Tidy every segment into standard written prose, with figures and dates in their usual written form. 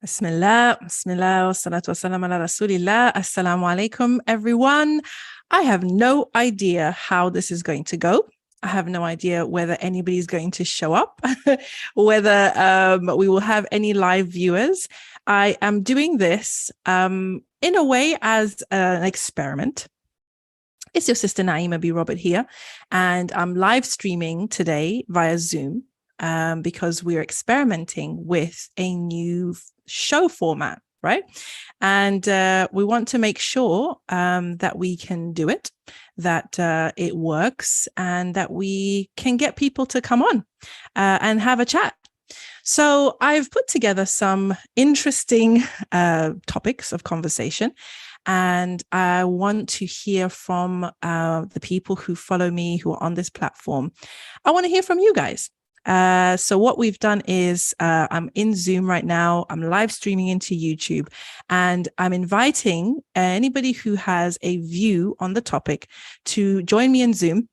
Bismillah, Bismillah, salatu wassalam ala rasulillah. Assalamu alaikum, everyone. I have no idea how this is going to go. I have no idea whether anybody's going to show up, whether we will have any live viewers. I am doing this in a way as an experiment. It's your sister Naima B. Robert here, and I'm live streaming today via Zoom because we're experimenting with a new show format, right? And we want to make sure that we can do it, that it works, and that we can get people to come on and have a chat. So I've put together some interesting topics of conversation, and I want to hear from the people who follow me, who are on this platform. I want to hear from you guys. So what we've done is I'm in Zoom right now. I'm live streaming into YouTube, and I'm inviting anybody who has a view on the topic to join me in Zoom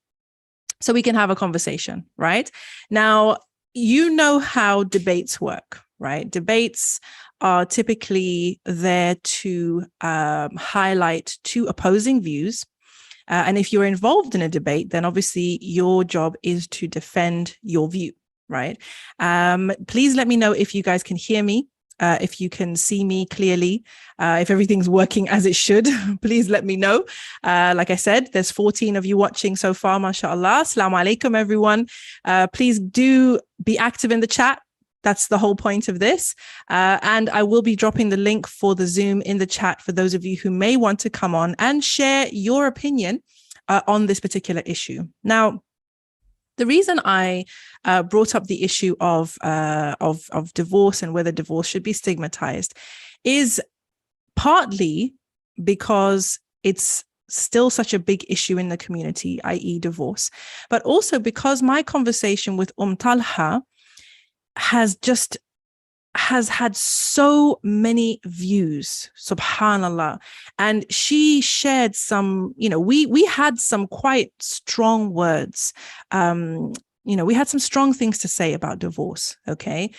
so we can have a conversation, right? Now, you know how debates work, right? Debates are typically there to highlight two opposing views. And if you're involved in a debate, then obviously your job is to defend your view, right? Please let me know if you guys can hear me, if you can see me clearly, if everything's working as it should. Please let me know. Like I said, there's 14 of you watching so far, mashallah. Assalamu alaikum, everyone. Please do be active in the chat. That's the whole point of this. And I will be dropping the link for the Zoom in the chat for those of you who may want to come on and share your opinion on this particular issue. Now, the reason I brought up the issue of divorce and whether divorce should be stigmatized is partly because it's still such a big issue in the community, i.e. divorce, but also because my conversation with Talha has had so many views, subhanallah. And she shared some, we had some quite strong words. We had some strong things to say about divorce, okay?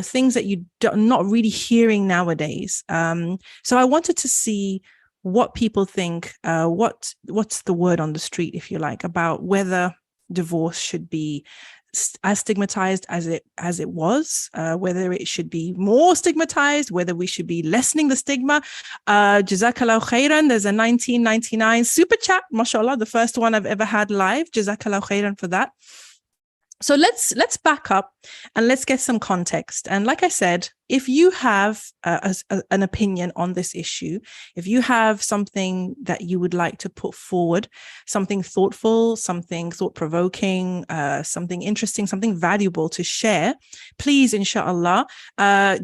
Things that you're not really hearing nowadays. So I wanted to see what people think, what's the word on the street, if you like, about whether divorce should be as stigmatized as it was, whether it should be more stigmatized, whether we should be lessening the stigma. jazakAllahu khairan. There's a 1999 super chat, mashallah, the first one I've ever had live. jazakAllahu khairan for that. So let's back up and let's get some context. And like I said, if you have an opinion on this issue, if you have something that you would like to put forward, something thoughtful, something thought-provoking, something interesting, something valuable to share, please, inshallah,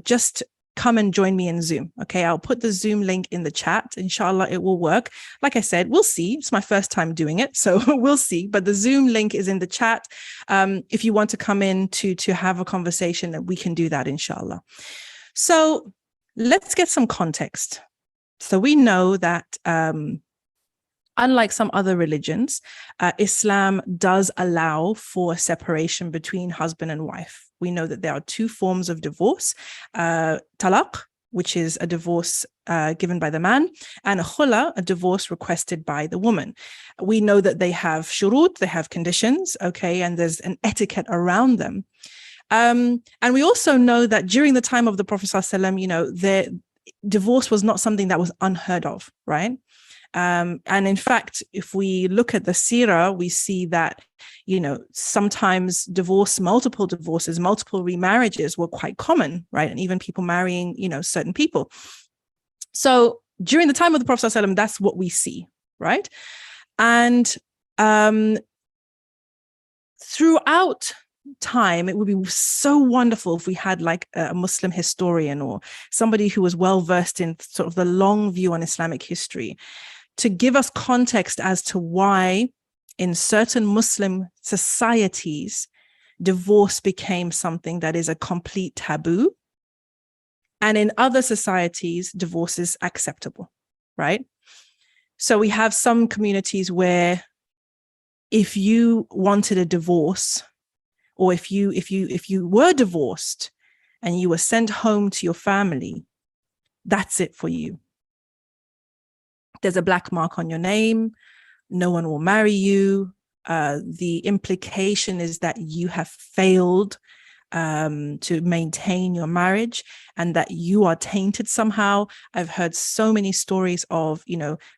just come and join me in Zoom. Okay, I'll put the Zoom link in the chat. Inshallah, it will work. Like I said, we'll see. It's my first time doing it, so we'll see. But the Zoom link is in the chat. If you want to come in to have a conversation, that we can do that, inshallah. So let's get some context. So we know that unlike some other religions, Islam does allow for separation between husband and wife. We know that there are two forms of divorce, talaq, which is a divorce given by the man, and khula, a divorce requested by the woman. We know that they have shurut, they have conditions, okay, and there's an etiquette around them. And we also know that during the time of the Prophet ﷺ, divorce was not something that was unheard of, right? And in fact, if we look at the seerah, we see that, sometimes multiple divorces, multiple remarriages were quite common, right? And even people marrying, certain people. So during the time of the Prophet ﷺ, that's what we see, right? And throughout time, it would be so wonderful if we had like a Muslim historian or somebody who was well versed in sort of the long view on Islamic history to give us context as to why in certain Muslim societies, divorce became something that is a complete taboo. And in other societies, divorce is acceptable, right? So we have some communities where if you wanted a divorce, or if you were divorced and you were sent home to your family, that's it for you. There's a black mark on your name. No one will marry you. The implication is that you have failed to maintain your marriage and that you are tainted somehow. I've heard so many stories of,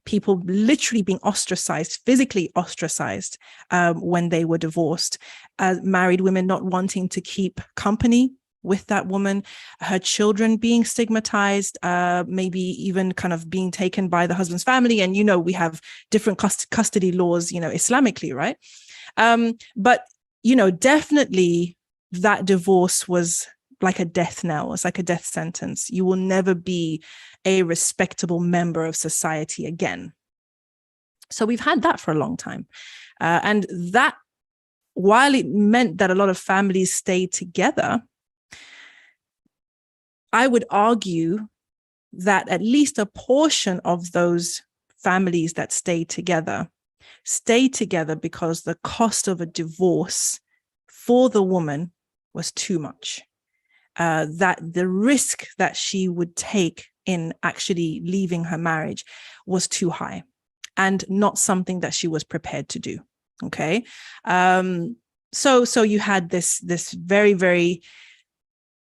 people literally being ostracized, physically ostracized when they were divorced, married women not wanting to keep company with that woman, her children being stigmatized, maybe even kind of being taken by the husband's family. And, we have different custody laws, Islamically, right? But, definitely that divorce was like a death knell. It's like a death sentence. You will never be a respectable member of society again. So we've had that for a long time. And that, while it meant that a lot of families stayed together, I would argue that at least a portion of those families that stayed together because the cost of a divorce for the woman was too much. That the risk that she would take in actually leaving her marriage was too high and not something that she was prepared to do. Okay. So you had this very, very,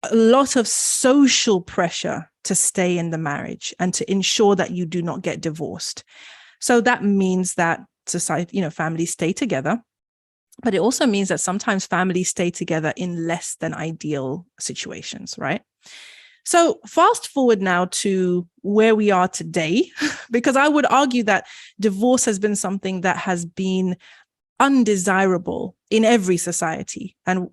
a lot of social pressure to stay in the marriage and to ensure that you do not get divorced. So that means that society, families stay together, but it also means that sometimes families stay together in less than ideal situations, right? So fast forward now to where we are today, because I would argue that divorce has been something that has been undesirable in every society. And,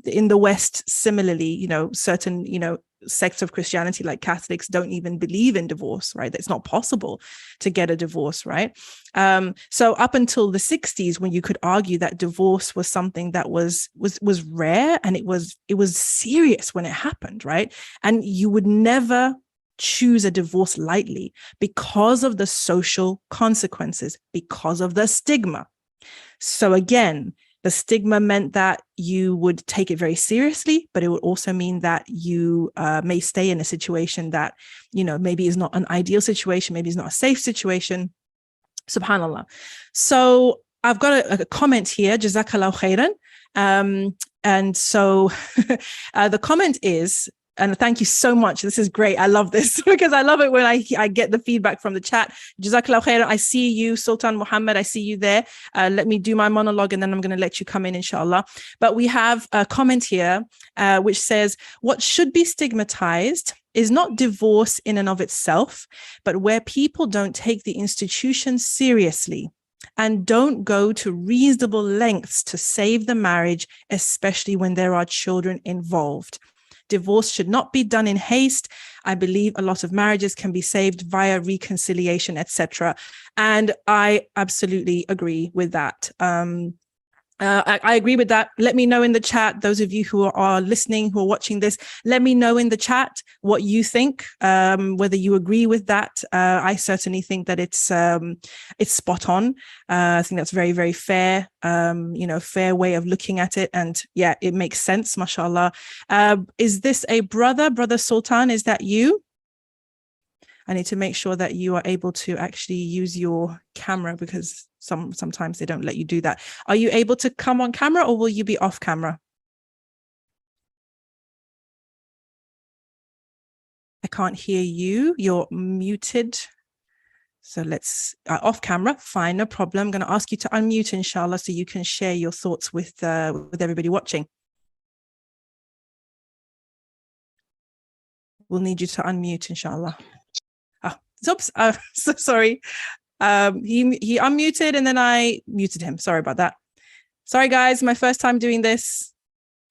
in the West, similarly, certain, sects of Christianity like Catholics don't even believe in divorce, right? It's not possible to get a divorce, right? So up until the 60s, when you could argue that divorce was something that was rare and it was serious when it happened, right? And you would never choose a divorce lightly because of the social consequences, because of the stigma. So again, the stigma meant that you would take it very seriously, but it would also mean that you may stay in a situation that, maybe is not an ideal situation, maybe is not a safe situation. Subhanallah. So I've got a comment here, jazakAllahu khairan. And so the comment is, and thank you so much. This is great. I love this because I love it when I get the feedback from the chat. jazakAllahu khairan. I see you, Sultan Muhammad. I see you there. Let me do my monologue and then I'm going to let you come in, inshallah. But we have a comment here which says, what should be stigmatized is not divorce in and of itself, but where people don't take the institution seriously and don't go to reasonable lengths to save the marriage, especially when there are children involved. Divorce should not be done in haste. I believe a lot of marriages can be saved via reconciliation, etc. And I absolutely agree with that. I agree with that. Let me know in the chat, those of you who are listening, who are watching this, let me know in the chat what you think, whether you agree with that. I certainly think that it's spot on. I think that's very, very fair, fair way of looking at it. And yeah, it makes sense, mashallah. Is this a brother Sultan? Is that you? I need to make sure that you are able to actually use your camera because sometimes they don't let you do that. Are you able to come on camera or will you be off camera? I can't hear you. You're muted. So let's off camera. Fine, no problem. I'm going to ask you to unmute, inshallah, so you can share your thoughts with everybody watching. We'll need you to unmute, inshallah. Oops, so sorry. He unmuted and then I muted him. Sorry about that. Sorry, guys, my first time doing this.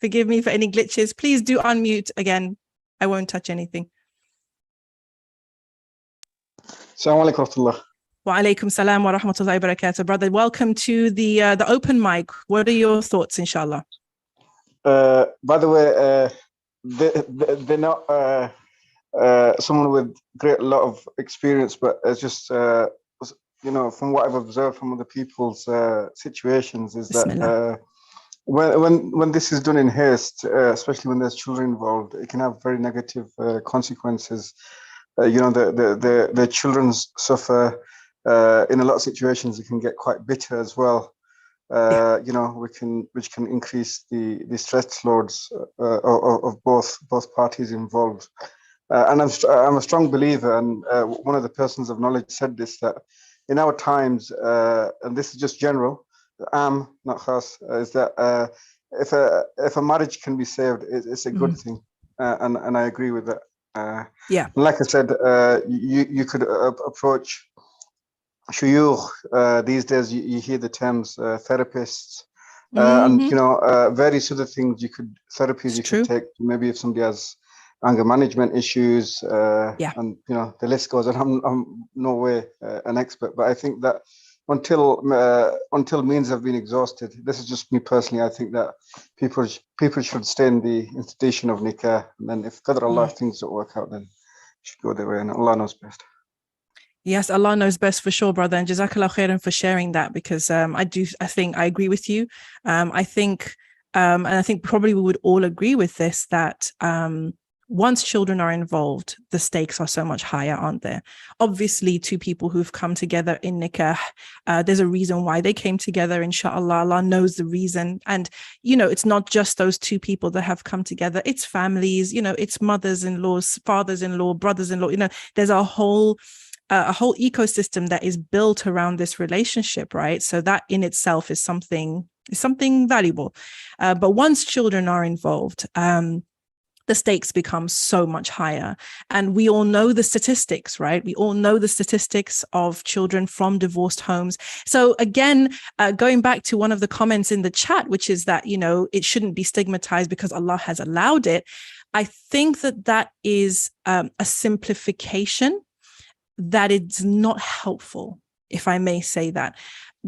Forgive me for any glitches. Please do unmute again. I won't touch anything. Assalamu alaikum warahmatullah. Wa alaikum salam wa rahmatullahi wa barakatuh. Brother, welcome to the open mic. What are your thoughts, inshallah? By the way, they're not someone with great lot of experience, but it's just from what I've observed from other people's situations is that when this is done in haste, especially when there's children involved, it can have very negative consequences the children suffer. In a lot of situations, it can get quite bitter as well. Which can increase the stress loads of both parties involved. And I'm a strong believer, and one of the persons of knowledge said this, that in our times, and this is just general, not khas, is that if a marriage can be saved, it's a good thing, and I agree with that. Like I said, you could approach shuyukh. These days, you hear the terms therapists, and various other things therapies you could take. Maybe if somebody has anger management issues, and the list goes on. I'm no way an expert, but I think that until means have been exhausted, this is just me personally, I think that people should stay in the institution of nikah, and then if Qadr Allah, if things don't work out, then should go their way, and Allah knows best. Yes, Allah knows best for sure, brother. And jazakAllahu khairan for sharing that, because I think I agree with you. I think probably we would all agree with this, that once children are involved, the stakes are so much higher, aren't there? Obviously, two people who've come together in nikah, there's a reason why they came together, inshallah. Allah knows the reason. And, it's not just those two people that have come together. It's families, it's mothers-in-laws, fathers-in-law, brothers-in-law. There's a whole ecosystem that is built around this relationship, right? So that in itself is something valuable. But once children are involved, the stakes become so much higher. And we all know the statistics, right? We all know the statistics of children from divorced homes. So again, going back to one of the comments in the chat, which is that, it shouldn't be stigmatized because Allah has allowed it. I think that is a simplification that it's not helpful, if I may say that.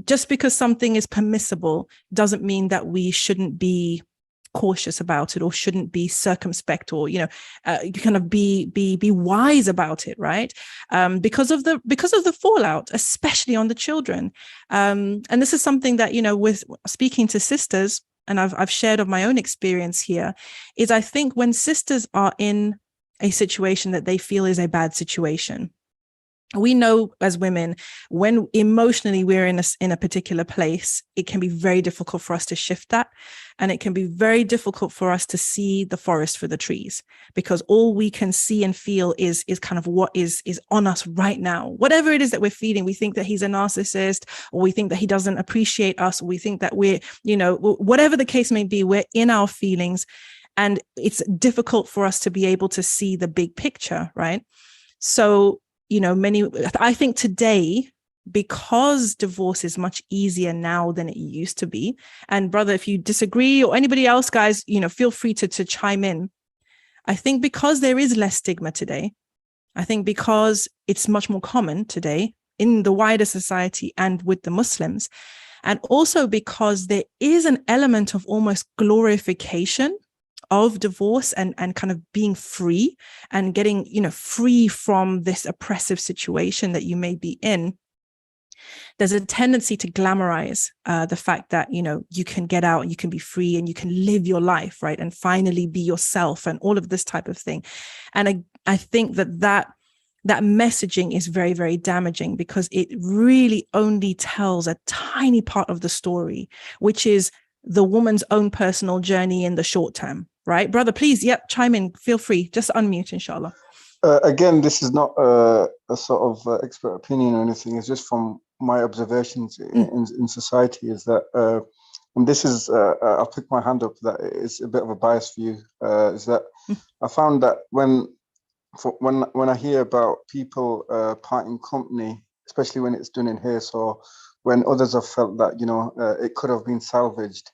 Just because something is permissible doesn't mean that we shouldn't be cautious about it, or shouldn't be circumspect, or kind of be wise about it, right? Because of the fallout, especially on the children. And this is something that, with speaking to sisters, and I've shared of my own experience here, is I think when sisters are in a situation that they feel is a bad situation, we know as women, when emotionally we're in a particular place, it can be very difficult for us to shift that. And it can be very difficult for us to see the forest for the trees, because all we can see and feel is kind of what is on us right now. Whatever it is that we're feeling, we think that he's a narcissist, or we think that he doesn't appreciate us, or we think that we're, whatever the case may be, we're in our feelings. And it's difficult for us to be able to see the big picture, right? So, I think today, because divorce is much easier now than it used to be. And brother, if you disagree, or anybody else, guys, feel free to chime in. I think because there is less stigma today, I think because it's much more common today in the wider society and with the Muslims, and also because there is an element of almost glorification of divorce and kind of being free and getting, free from this oppressive situation that you may be in. There's a tendency to glamorize the fact that, you can get out, you can be free, and you can live your life, right? And finally be yourself, and all of this type of thing. And I think that messaging is very, very damaging, because it really only tells a tiny part of the story, which is the woman's own personal journey in the short term, right? Brother, please, chime in, feel free, just unmute, inshallah. Again, this is not a sort of expert opinion or anything. It's just from my observations in society, is that, and this is, I'll pick my hand up, that it's a bit of a biased view, is that I found that when I hear about people parting company, especially when it's done in haste, or when others have felt that, it could have been salvaged,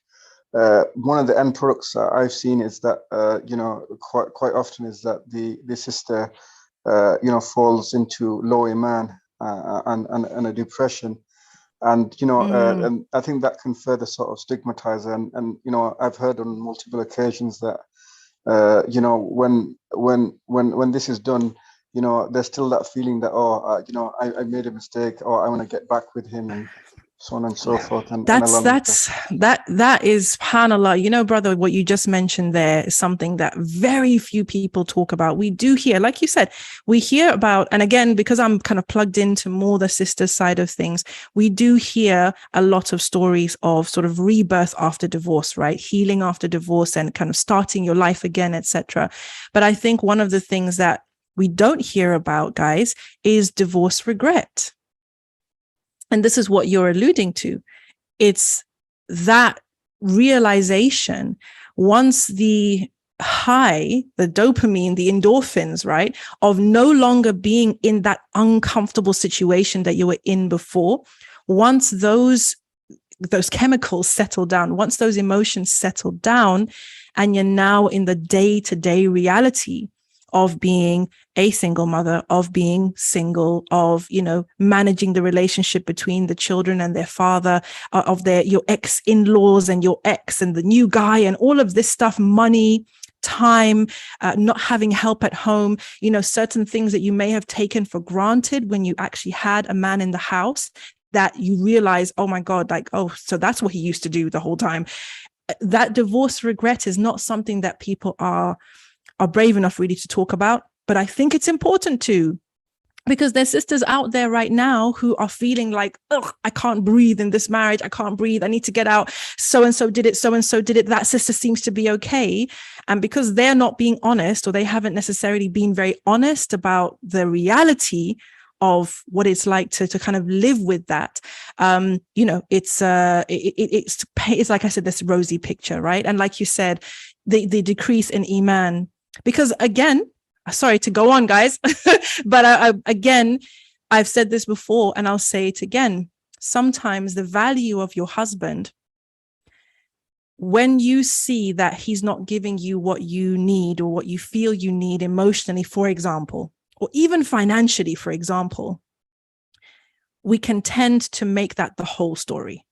one of the end products that I've seen is that, quite often is that the sister, falls into low iman and a depression. And, and I think that can further sort of stigmatize. And I've heard on multiple occasions that, when this is done, there's still that feeling that, I made a mistake, or I want to get back with him. And so on and so forth. And That is, subhanAllah, you know, brother, what you just mentioned there is something that very few people talk about. We do hear, like you said, we hear about, and again, because I'm kind of plugged into more the sisters side of things, we do hear a lot of stories of sort of rebirth after divorce, right? Healing after divorce and kind of starting your life again, etc. But I think one of the things that we don't hear about, guys, is divorce regret. And this is what you're alluding to. It's that realization once the high, the dopamine, the endorphins, right, of no longer being in that uncomfortable situation that you were in before, once those chemicals settle down, once those emotions settle down, and you're now in the day-to-day reality of being a single mother, of being single, of, you know, managing the relationship between the children and their father, of your ex-in-laws and your ex and the new guy and all of this stuff, money, time, not having help at home, you know, certain things that you may have taken for granted when you actually had a man in the house, that you realize, oh my God, like, oh, so that's what he used to do the whole time. That divorce regret is not something that people are brave enough really to talk about. But I think it's important to, because there's sisters out there right now who are feeling like, oh, I can't breathe in this marriage. I can't breathe. I need to get out. So-and-so did it. So-and-so did it. That sister seems to be okay. And because they're not being honest, or they haven't necessarily been very honest about the reality of what it's like to kind of live with that, you know, it's like I said, this rosy picture, right? And like you said, the decrease in iman. Because again, sorry to go on, guys, but again, I've said this before and I'll say it again. Sometimes the value of your husband, when you see that he's not giving you what you need or what you feel you need emotionally, for example, or even financially, for example, we can tend to make that the whole story.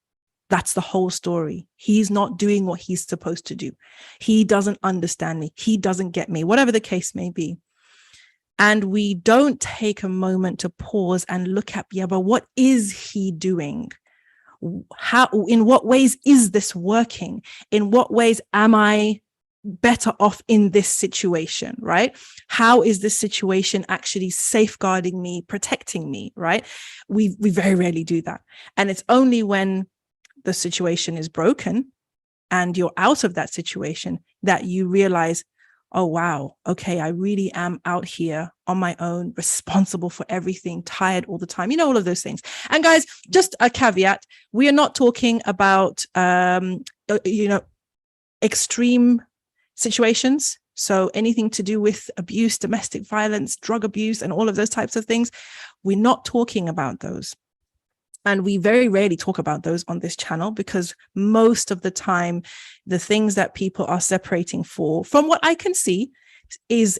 That's the whole story. He's not doing what he's supposed to do. He doesn't understand me. He doesn't get me, whatever the case may be. And we don't take a moment to pause and look at, yeah, but what is he doing? How, in what ways is this working? In what ways am I better off in this situation, right? How is this situation actually safeguarding me, protecting me, right? We very rarely do that. And it's only when the situation is broken and you're out of that situation that you realize, oh, wow, okay, I really am out here on my own, responsible for everything, tired all the time, you know, all of those things. And guys, just a caveat, we are not talking about, you know, extreme situations. So anything to do with abuse, domestic violence, drug abuse, and all of those types of things, we're not talking about those. And we very rarely talk about those on this channel, because most of the time, the things that people are separating for, from what I can see, is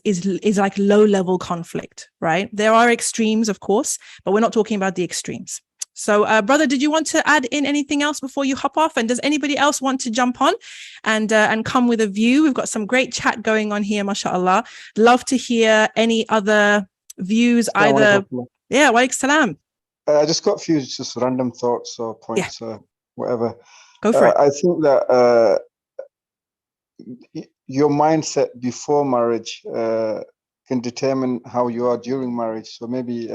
like low level conflict, right? There are extremes, of course, but we're not talking about the extremes. So, brother, did you want to add in anything else before you hop off? And does anybody else want to jump on and come with a view? We've got some great chat going on here, mashallah. Love to hear any other views, either. Yeah, wa alaikum salam. I just got a few just random thoughts or points, whatever. Go for it. I think that your mindset before marriage can determine how you are during marriage. So maybe, you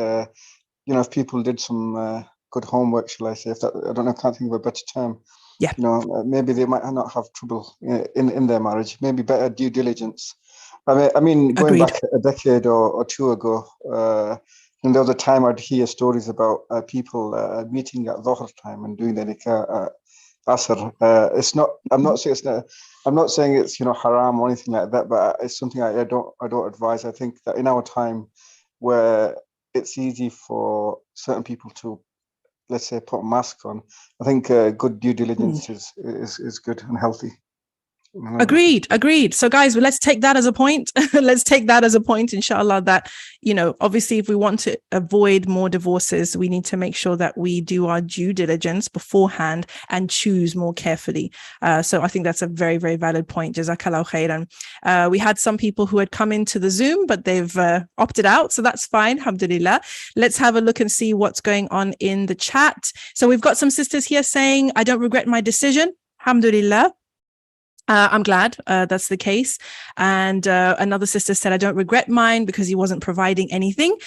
know, if people did some good homework, shall I say, if that, I don't know, I can't think of a better term. Yeah. You know, maybe they might not have trouble in their marriage. Maybe better due diligence. I mean, going Agreed. back a decade or two ago, and there was a time I'd hear stories about people meeting at Dhuhr time and doing the nikah at Asr. It's not. I'm not saying it's not. I'm not saying it's, you know, haram or anything like that. But it's something I don't advise. I think that in our time, where it's easy for certain people to, let's say, put a mask on, I think good due diligence is good and healthy. Agreed. So guys, let's take that as a point. Let's take that as a point, inshallah, that, obviously if we want to avoid more divorces, we need to make sure that we do our due diligence beforehand and choose more carefully. So I think that's a very, very valid point. jazakAllahu khairan. We had some people who had come into the Zoom, but they've opted out. So that's fine. Alhamdulillah. Let's have a look and see what's going on in the chat. So we've got some sisters here saying, I don't regret my decision. Alhamdulillah. I'm glad that's the case. And another sister said, I don't regret mine because he wasn't providing anything,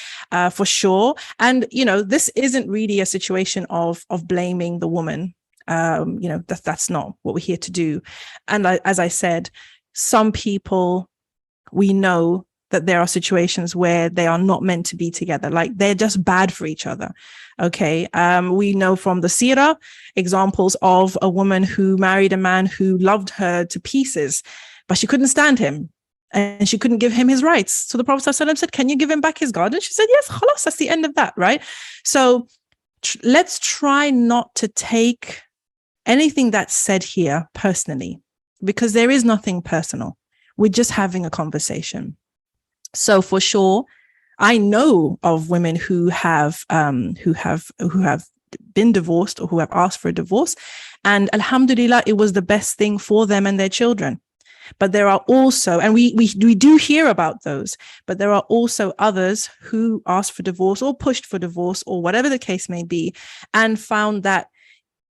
for sure. And, this isn't really a situation of blaming the woman. That's not what we're here to do. And as I said, some people, we know that there are situations where they are not meant to be together. Like they're just bad for each other. Okay. We know from the seerah examples of a woman who married a man who loved her to pieces, but she couldn't stand him and she couldn't give him his rights. So the Prophet ﷺ said, can you give him back his garden? She said, yes, khalas, that's the end of that. Right. So let's try not to take anything that's said here personally, because there is nothing personal. We're just having a conversation. So for sure, I know of women who have been divorced or who have asked for a divorce, and alhamdulillah, it was the best thing for them and their children. But there are also, and we do hear about those, but there are also others who asked for divorce or pushed for divorce or whatever the case may be, and found that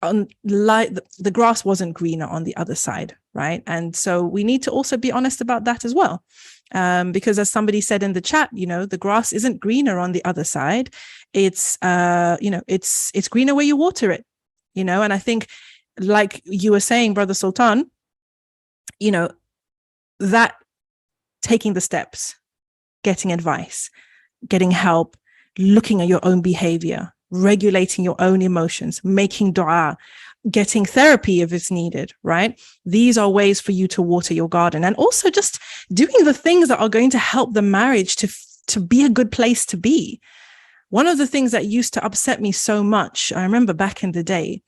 the grass wasn't greener on the other side, right? And so we need to also be honest about that as well. Because as somebody said in the chat, the grass isn't greener on the other side. It's, it's greener where you water it, and I think, like you were saying, Brother Sultan, that taking the steps, getting advice, getting help, looking at your own behavior, regulating your own emotions, making dua, getting therapy if it's needed, right? These are ways for you to water your garden, and also just doing the things that are going to help the marriage to be a good place to be. One of the things that used to upset me so much, I remember back in the day,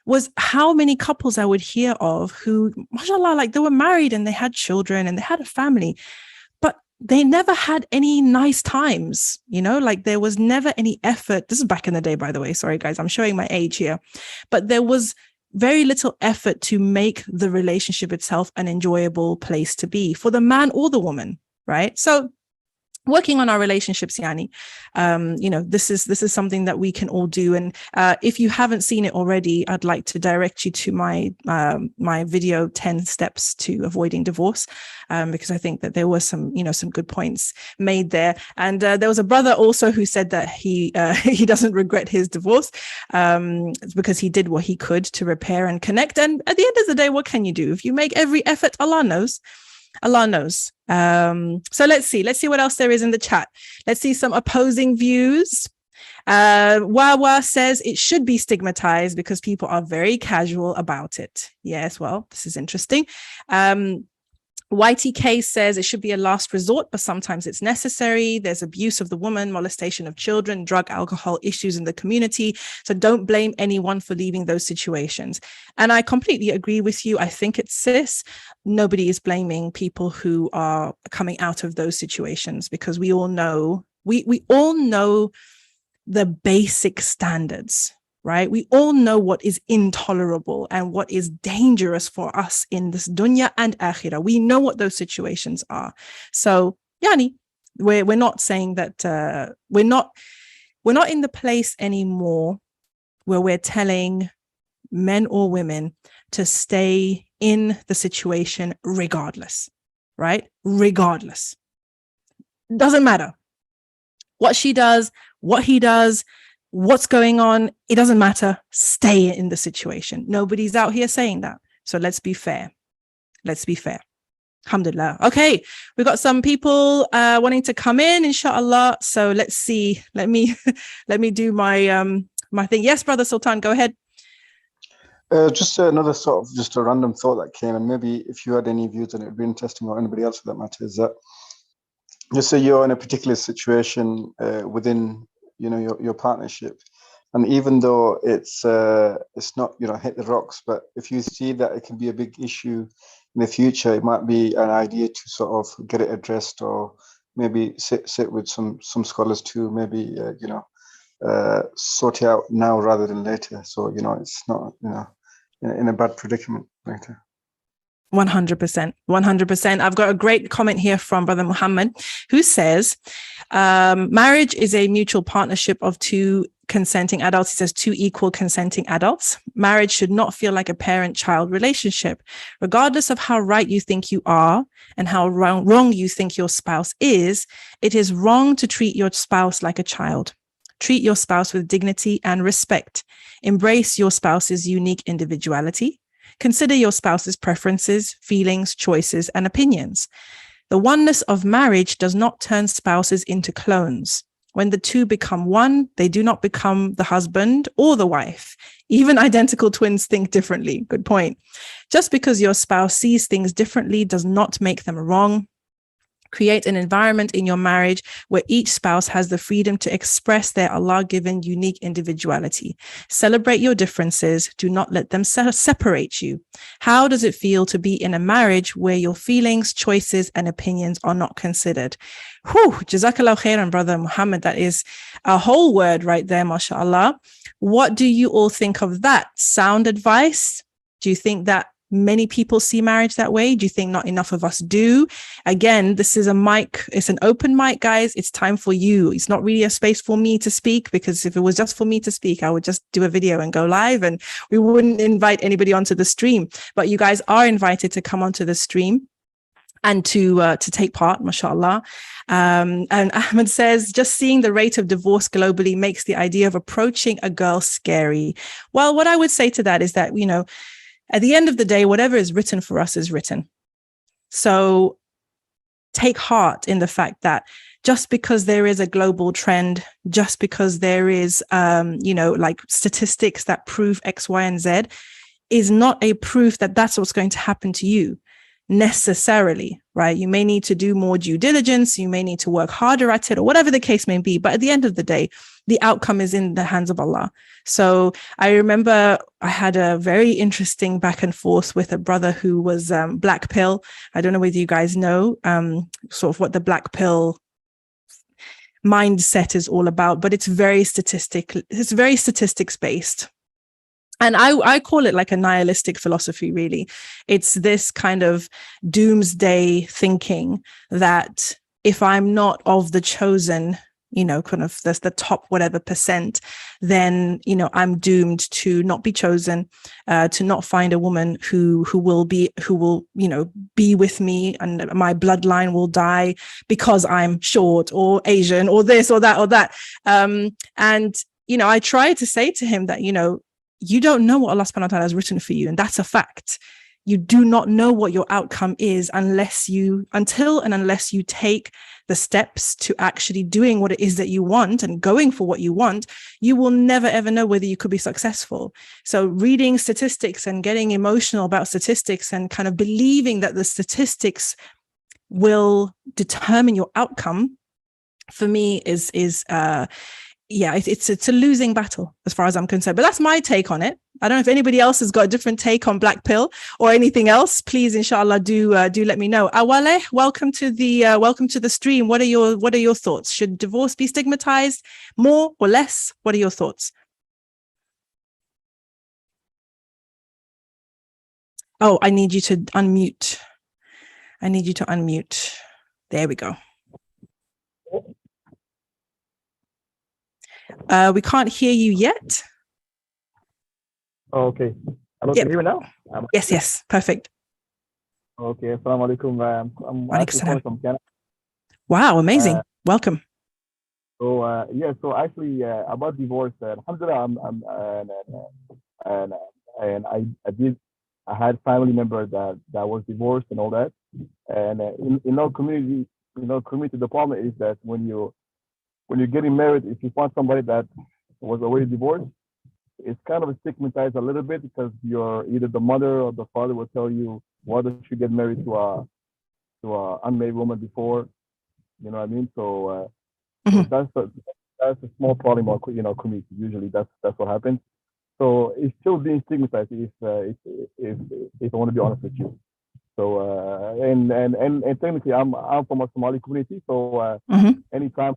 was how many couples I would hear of who, mashallah, like they were married and they had children and they had a family, but they never had any nice times, like there was never any effort. This is back in the day, by the way. Sorry, guys, I'm showing my age here. But there was very little effort to make the relationship itself an enjoyable place to be for the man or the woman, right? So working on our relationships, Yani, this is something that we can all do. And if you haven't seen it already, I'd like to direct you to my my video 10 steps to avoiding divorce, because I think that there were some good points made there. And there was a brother also who said that he doesn't regret his divorce because he did what he could to repair and connect. And at the end of the day, what can you do? If you make every effort, Allah knows. So let's see what else there is in the chat. Let's see some opposing views. Wawa says it should be stigmatized because people are very casual about it. Yes, well, this is interesting. YTK says it should be a last resort, but sometimes it's necessary. There's abuse of the woman, molestation of children, drug, alcohol issues in the community. So don't blame anyone for leaving those situations. And I completely agree with you. I think it's sis. Nobody is blaming people who are coming out of those situations, because we all know, we all know the basic standards, right? We all know what is intolerable and what is dangerous for us in this dunya and akhirah. We know what those situations are. So, Yani, we're not saying that we're not in the place anymore where we're telling men or women to stay in the situation regardless, right? Regardless. Doesn't matter what she does, what he does, what's going on, it doesn't matter. Stay in the situation. Nobody's out here saying that. So let's be fair. Alhamdulillah. Okay, we've got some people wanting to come in, inshallah. So let's see. Let me do my my thing. Yes, Brother Sultan, go ahead. Just another sort of just a random thought that came, and maybe if you had any views on it, it'd be interesting, or anybody else for that matter, is that just say you're in a particular situation within your partnership, and even though it's not hit the rocks, but if you see that it can be a big issue in the future, it might be an idea to sort of get it addressed, or maybe sit with some scholars to maybe sort it out now rather than later. So it's not in a bad predicament later. 100%. 100%. I've got a great comment here from Brother Muhammad, who says, marriage is a mutual partnership of two consenting adults. He says two equal consenting adults. Marriage should not feel like a parent-child relationship. Regardless of how right you think you are and how wrong you think your spouse is, it is wrong to treat your spouse like a child. Treat your spouse with dignity and respect. Embrace your spouse's unique individuality. Consider your spouse's preferences, feelings, choices, and opinions. The oneness of marriage does not turn spouses into clones. When the two become one, they do not become the husband or the wife. Even identical twins think differently. Good point. Just because your spouse sees things differently does not make them wrong. Create an environment in your marriage where each spouse has the freedom to express their Allah-given unique individuality. Celebrate your differences. Do not let them separate you. How does it feel to be in a marriage where your feelings, choices, and opinions are not considered? Whew, jazakAllahu khairan, Brother Muhammad. That is a whole word right there, mashallah. What do you all think of that? Sound advice? Do you think that many people see marriage that way? Do you think not enough of us do? Again, this is a mic. It's an open mic, guys. It's time for you. It's not really a space for me to speak, because if it was just for me to speak, I would just do a video and go live and we wouldn't invite anybody onto the stream. But you guys are invited to come onto the stream and to take part, mashallah. And Ahmed says, just seeing the rate of divorce globally makes the idea of approaching a girl scary. Well, what I would say to that is that, at the end of the day, whatever is written for us is written. So take heart in the fact that just because there is a global trend, just because there is, like statistics that prove X, Y, and Z, is not a proof that that's what's going to happen to you necessarily, right? You may need to do more due diligence. You may need to work harder at it, or whatever the case may be. But at the end of the day, the outcome is in the hands of Allah. So I remember I had a very interesting back and forth with a brother who was black pill. I don't know whether you guys know sort of what the black pill mindset is all about, but it's very statistics based. And I call it like a nihilistic philosophy, really. It's this kind of doomsday thinking that if I'm not of the chosen, kind of the top whatever percent, then, I'm doomed to not be chosen, to not find a woman who will be with me, and my bloodline will die because I'm short or Asian or this or that or that. And, I try to say to him that, you don't know what Allah subhanahu wa ta'ala has written for you. And that's a fact. You do not know what your outcome is unless you take the steps to actually doing what it is that you want and going for what you want. You will never, ever know whether you could be successful. So reading statistics and getting emotional about statistics and kind of believing that the statistics will determine your outcome, for me is it's a losing battle as far as I'm concerned. But that's my take on it. I don't know if anybody else has got a different take on black pill or anything else. Please, inshallah, do let me know. Awale, welcome to the stream. What are your thoughts? Should divorce be stigmatized more or less? What are your thoughts? Oh, I need you to unmute. There we go. We can't hear you yet. Oh, okay. Hello, can you hear me now? Yes, perfect. Okay, assalamu alaikum. I'm actually calling from Canada. Wow, amazing. Welcome. So actually about divorce, alhamdulillah, I had family member that was divorced and all that. And in our community, the problem is that when you're getting married, if you find somebody that was already divorced, it's kind of stigmatized a little bit, because you're either the mother or the father will tell you, why don't you get married to a unmarried woman before? You know what I mean? So, so that's a small problem in our community. Usually that's what happens. So it's still being stigmatized, if I want to be honest with you. So and technically, I'm from a Somali community. So Mhm. anytime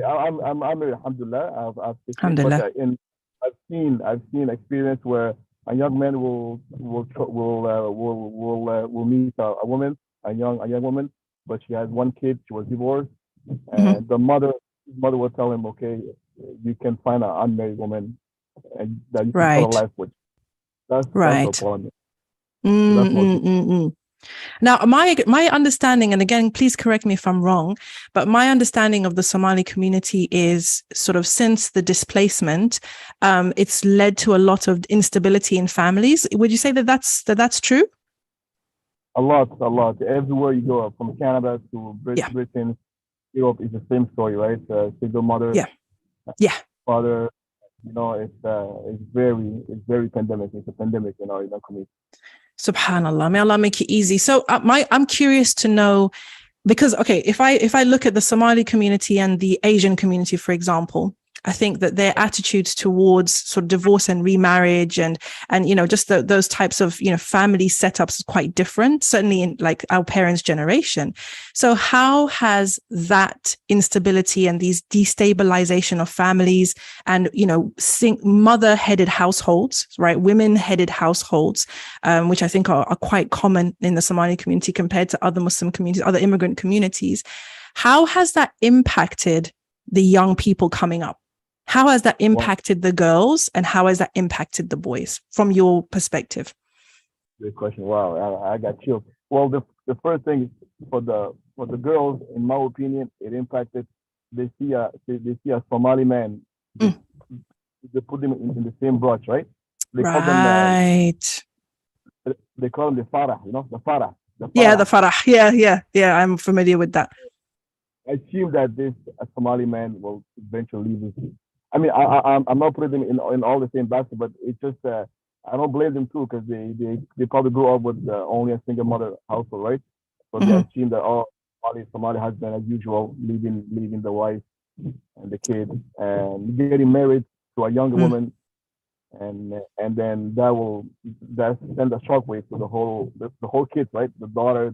I'm married, alhamdulillah. I've taken, but Alhamdulillah. I've seen experience where a young man will meet a woman, a young woman, but she has one kid. She was divorced, Mhm. and his mother will tell him, okay, you can find an unmarried woman and that you can start a Right. life with. That's the Right. problem. So Mm, that's what mm, mm, mm. Now, my understanding, and again, please correct me if I'm wrong, but my understanding of the Somali community is sort of since the displacement, it's led to a lot of instability in families. Would you say that that's true? a lot. Everywhere you go, from Canada to Yeah. Britain, Europe, is the same story, right? Single mother, Yeah. Yeah. father. It's very pandemic. It's a pandemic in our community. Subhanallah. May Allah make it easy. So I'm curious to know, because okay, if I look at the Somali community and the Asian community, for example, I think that their attitudes towards sort of divorce and remarriage and just those types of family setups is quite different, certainly in like our parents' generation. So how has that instability and these destabilization of families and mother-headed households, right, women-headed households, which I think are quite common in the Somali community compared to other Muslim communities, other immigrant communities, how has that impacted the young people coming up? How has that impacted the girls and how has that impacted the boys from your perspective? Good question. Wow, I got chilled. Well, the first thing for the girls, in my opinion, it impacted. They see a Somali man. They put them in the same brush, right? They call them they call them the farah. The farah. Yeah, the farah. Yeah. I'm familiar with that. I assume that this Somali man will eventually leave his. I mean, I'm not putting them in all the same basket, but it's just I don't blame them too because they probably grew up with only a single mother household, right? So they assume that Somali husband as usual, leaving the wife and the kid and getting married to a younger woman, and then that send a shockwave to the whole kids, right? The daughter,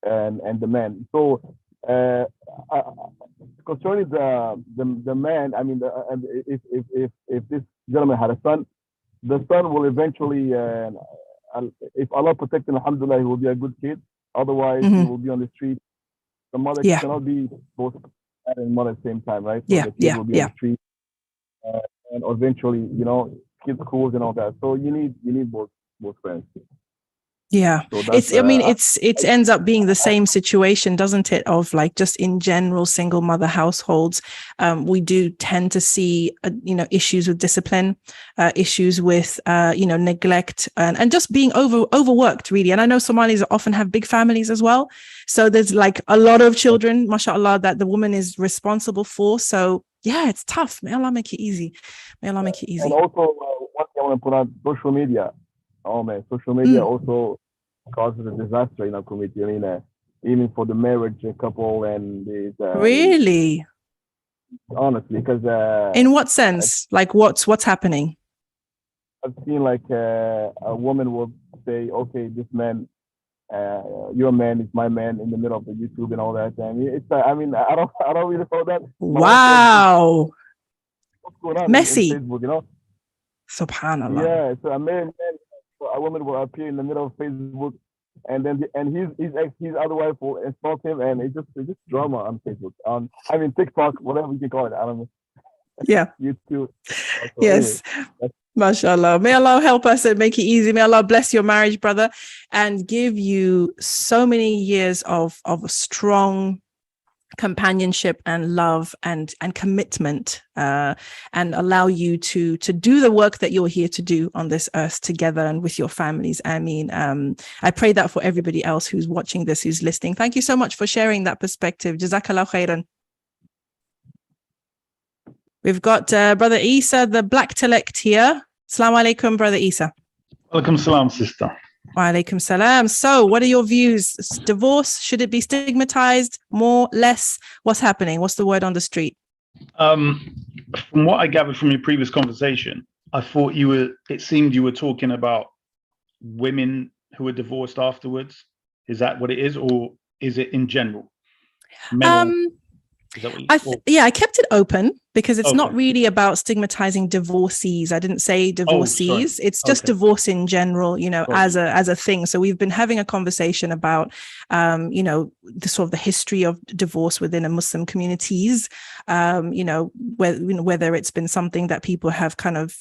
and the man. So concerning the man, I mean, if this gentleman had a son, the son will eventually, if Allah protect him, alhamdulillah, he will be a good kid. Otherwise, he will be on the street. The mother cannot be both dad and mother at the same time, right? So the kid will be on the street, and eventually, kids schools and all that. So you need both parents. Yeah, so it ends up being the same situation, doesn't it? Of like just in general, single mother households, we do tend to see, issues with discipline, issues with, neglect and just being overworked, really. And I know Somalis often have big families as well. So there's like a lot of children, mashallah, that the woman is responsible for. So yeah, it's tough. May Allah make it easy. May Allah make it easy. And also, one thing I want to put on social media. Oh man, social media also causes a disaster in our community. I mean, even for the marriage couple and really, honestly, because in what sense? Like what's happening? I've seen like a woman will say, "Okay, this man, your man is my man," in the middle of the YouTube and all that. And it's, I mean, I don't really know that. Wow, what's going on messy. in Facebook, Subhanallah. Yeah, so a woman will appear in the middle of Facebook, and then his other wife will insult him, and it's just drama on Facebook, TikTok, whatever you can call it. I don't know. Yeah. YouTube. Yes. Anyway, mashallah. May Allah help us and make it easy. May Allah bless your marriage, brother, and give you so many years of strong companionship and love and commitment, and allow you to do the work that you're here to do on this earth together and with your families. I mean, I pray that for everybody else who's watching this, who's listening. Thank you so much for sharing that perspective. jazakAllahu khairan. We've got Brother Isa, the Black Telect here. Assalamu alaikum, Brother Isa. Alaikum salam, sister. Wa alaikum salam. So what are your views? Divorce, should it be stigmatized? More, less? What's happening? What's the word on the street? From what I gathered from your previous conversation, I thought it seemed you were talking about women who are divorced afterwards? Is that what it is, or is it in general? Men, is that what I kept it open because it's not Okay. really about stigmatizing divorcees. I didn't say divorcees. It's just Okay. divorce in general, Got as you. a thing. So we've been having a conversation about, the sort of the history of divorce within a Muslim communities. Whether it's been something that people have kind of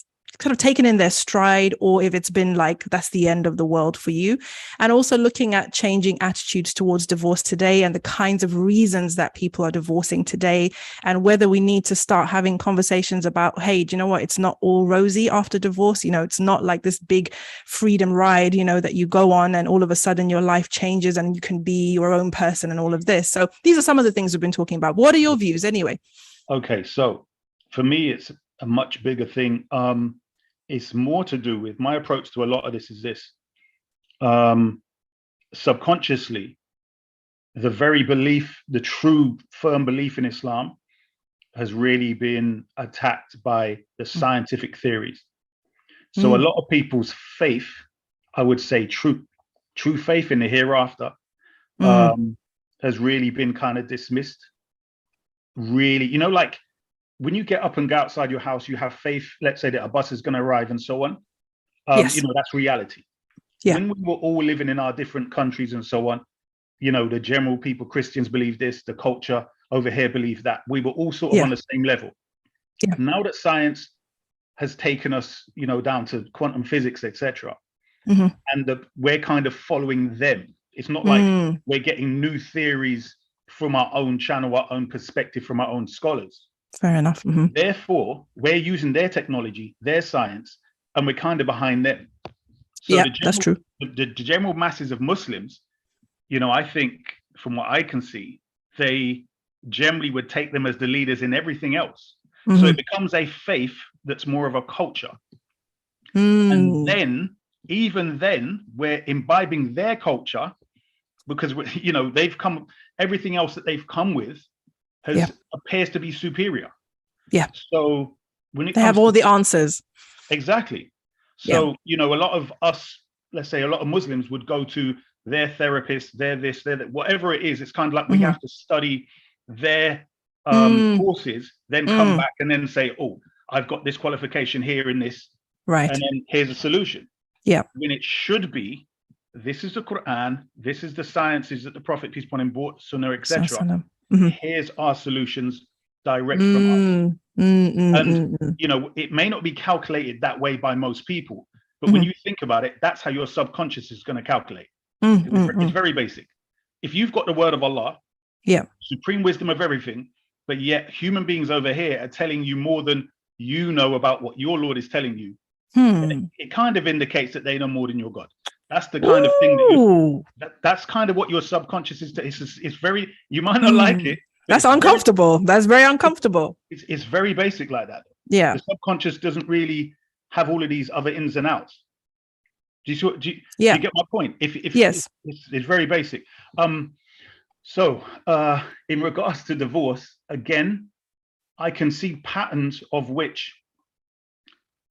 taken in their stride, or if it's been like that's the end of the world for you, and also looking at changing attitudes towards divorce today and the kinds of reasons that people are divorcing today, and whether we need to start having conversations about, hey, do you know what, it's not all rosy after divorce. It's not like this big freedom ride, that you go on and all of a sudden your life changes and you can be your own person and all of this. So these are some of the things we've been talking about. What are your views anyway? Okay, so for me, it's a much bigger thing. It's more to do with my approach to a lot of this is this. Subconsciously, the true firm belief in Islam has really been attacked by the scientific theories. So a lot of people's faith, I would say true faith in the hereafter, has really been kind of dismissed. Really, like when you get up and go outside your house, you have faith, let's say that a bus is going to arrive and so on. Yes. That's reality. Yeah. When we were all living in our different countries and so on, the general people, Christians believe this, the culture over here believe that. We were all sort of on the same level. Yeah. Now that science has taken us, down to quantum physics, etc., and we're kind of following them. It's not like we're getting new theories from our own channel, our own perspective, from our own scholars. Fair enough. Therefore, we're using their technology, their science, and we're kind of behind them. So that's true. The general masses of Muslims, I think from what I can see, they generally would take them as the leaders in everything else. So it becomes a faith that's more of a culture. And then, even then, we're imbibing their culture because, everything else that they've come with appears to be superior. Yeah. So when they have all the answers. Exactly. So, a lot of us, let's say a lot of Muslims would go to their therapist, their this, their that, whatever it is. It's kind of like we have to study their courses, then come back and then say, oh, I've got this qualification here in this. Right. And then here's a solution. Yeah. When it should be, this is the Quran, this is the sciences that the Prophet, peace upon him, brought, Sunnah, etc. Here's our solutions direct from us. And, it may not be calculated that way by most people, but when you think about it, that's how your subconscious is going to calculate. It's very basic. If you've got the word of Allah, supreme wisdom of everything, but yet human beings over here are telling you more than you know about what your Lord is telling you, it kind of indicates that they know more than your God. That's the kind of thing that's kind of what your subconscious is. It's very, you might not like it. That's uncomfortable. That's very uncomfortable. It's very basic like that. Yeah. The subconscious doesn't really have all of these other ins and outs. Do you get my point? Yes. It's very basic. So in regards to divorce, again, I can see patterns of which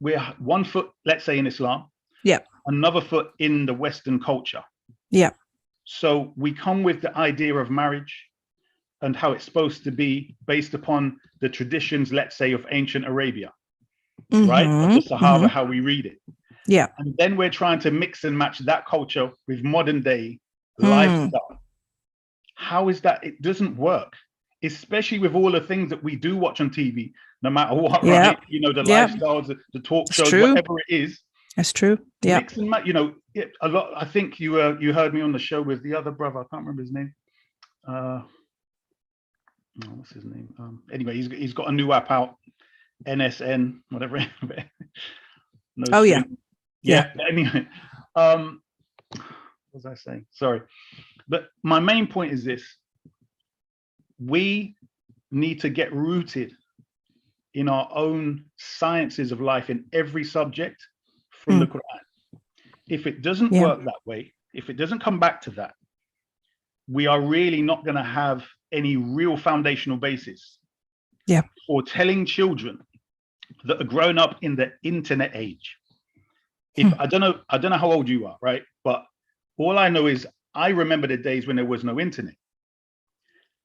we're one foot, let's say, in Islam. Yeah. Another foot in the Western culture. Yeah. So we come with the idea of marriage and how it's supposed to be based upon the traditions, let's say, of ancient Arabia, right? Of the Sahaba, how we read it. Yeah. And then we're trying to mix and match that culture with modern day lifestyle. How is that? It doesn't work, especially with all the things that we do watch on TV, no matter what, right? The lifestyles, the talk shows, whatever it is. That's true. Yeah. Mix and match, a lot. I think you heard me on the show with the other brother. I can't remember his name. What's his name? Anyway, he's got a new app out, NSN, whatever. No string. Yeah. Anyway, what was I saying? Sorry. But my main point is this. We need to get rooted in our own sciences of life in every subject from the Quran. If it doesn't work that way, if it doesn't come back to that, we are really not going to have any real foundational basis for telling children that are grown up in the internet age. If I don't know how old you are, right? But All I know is I remember the days when there was no internet.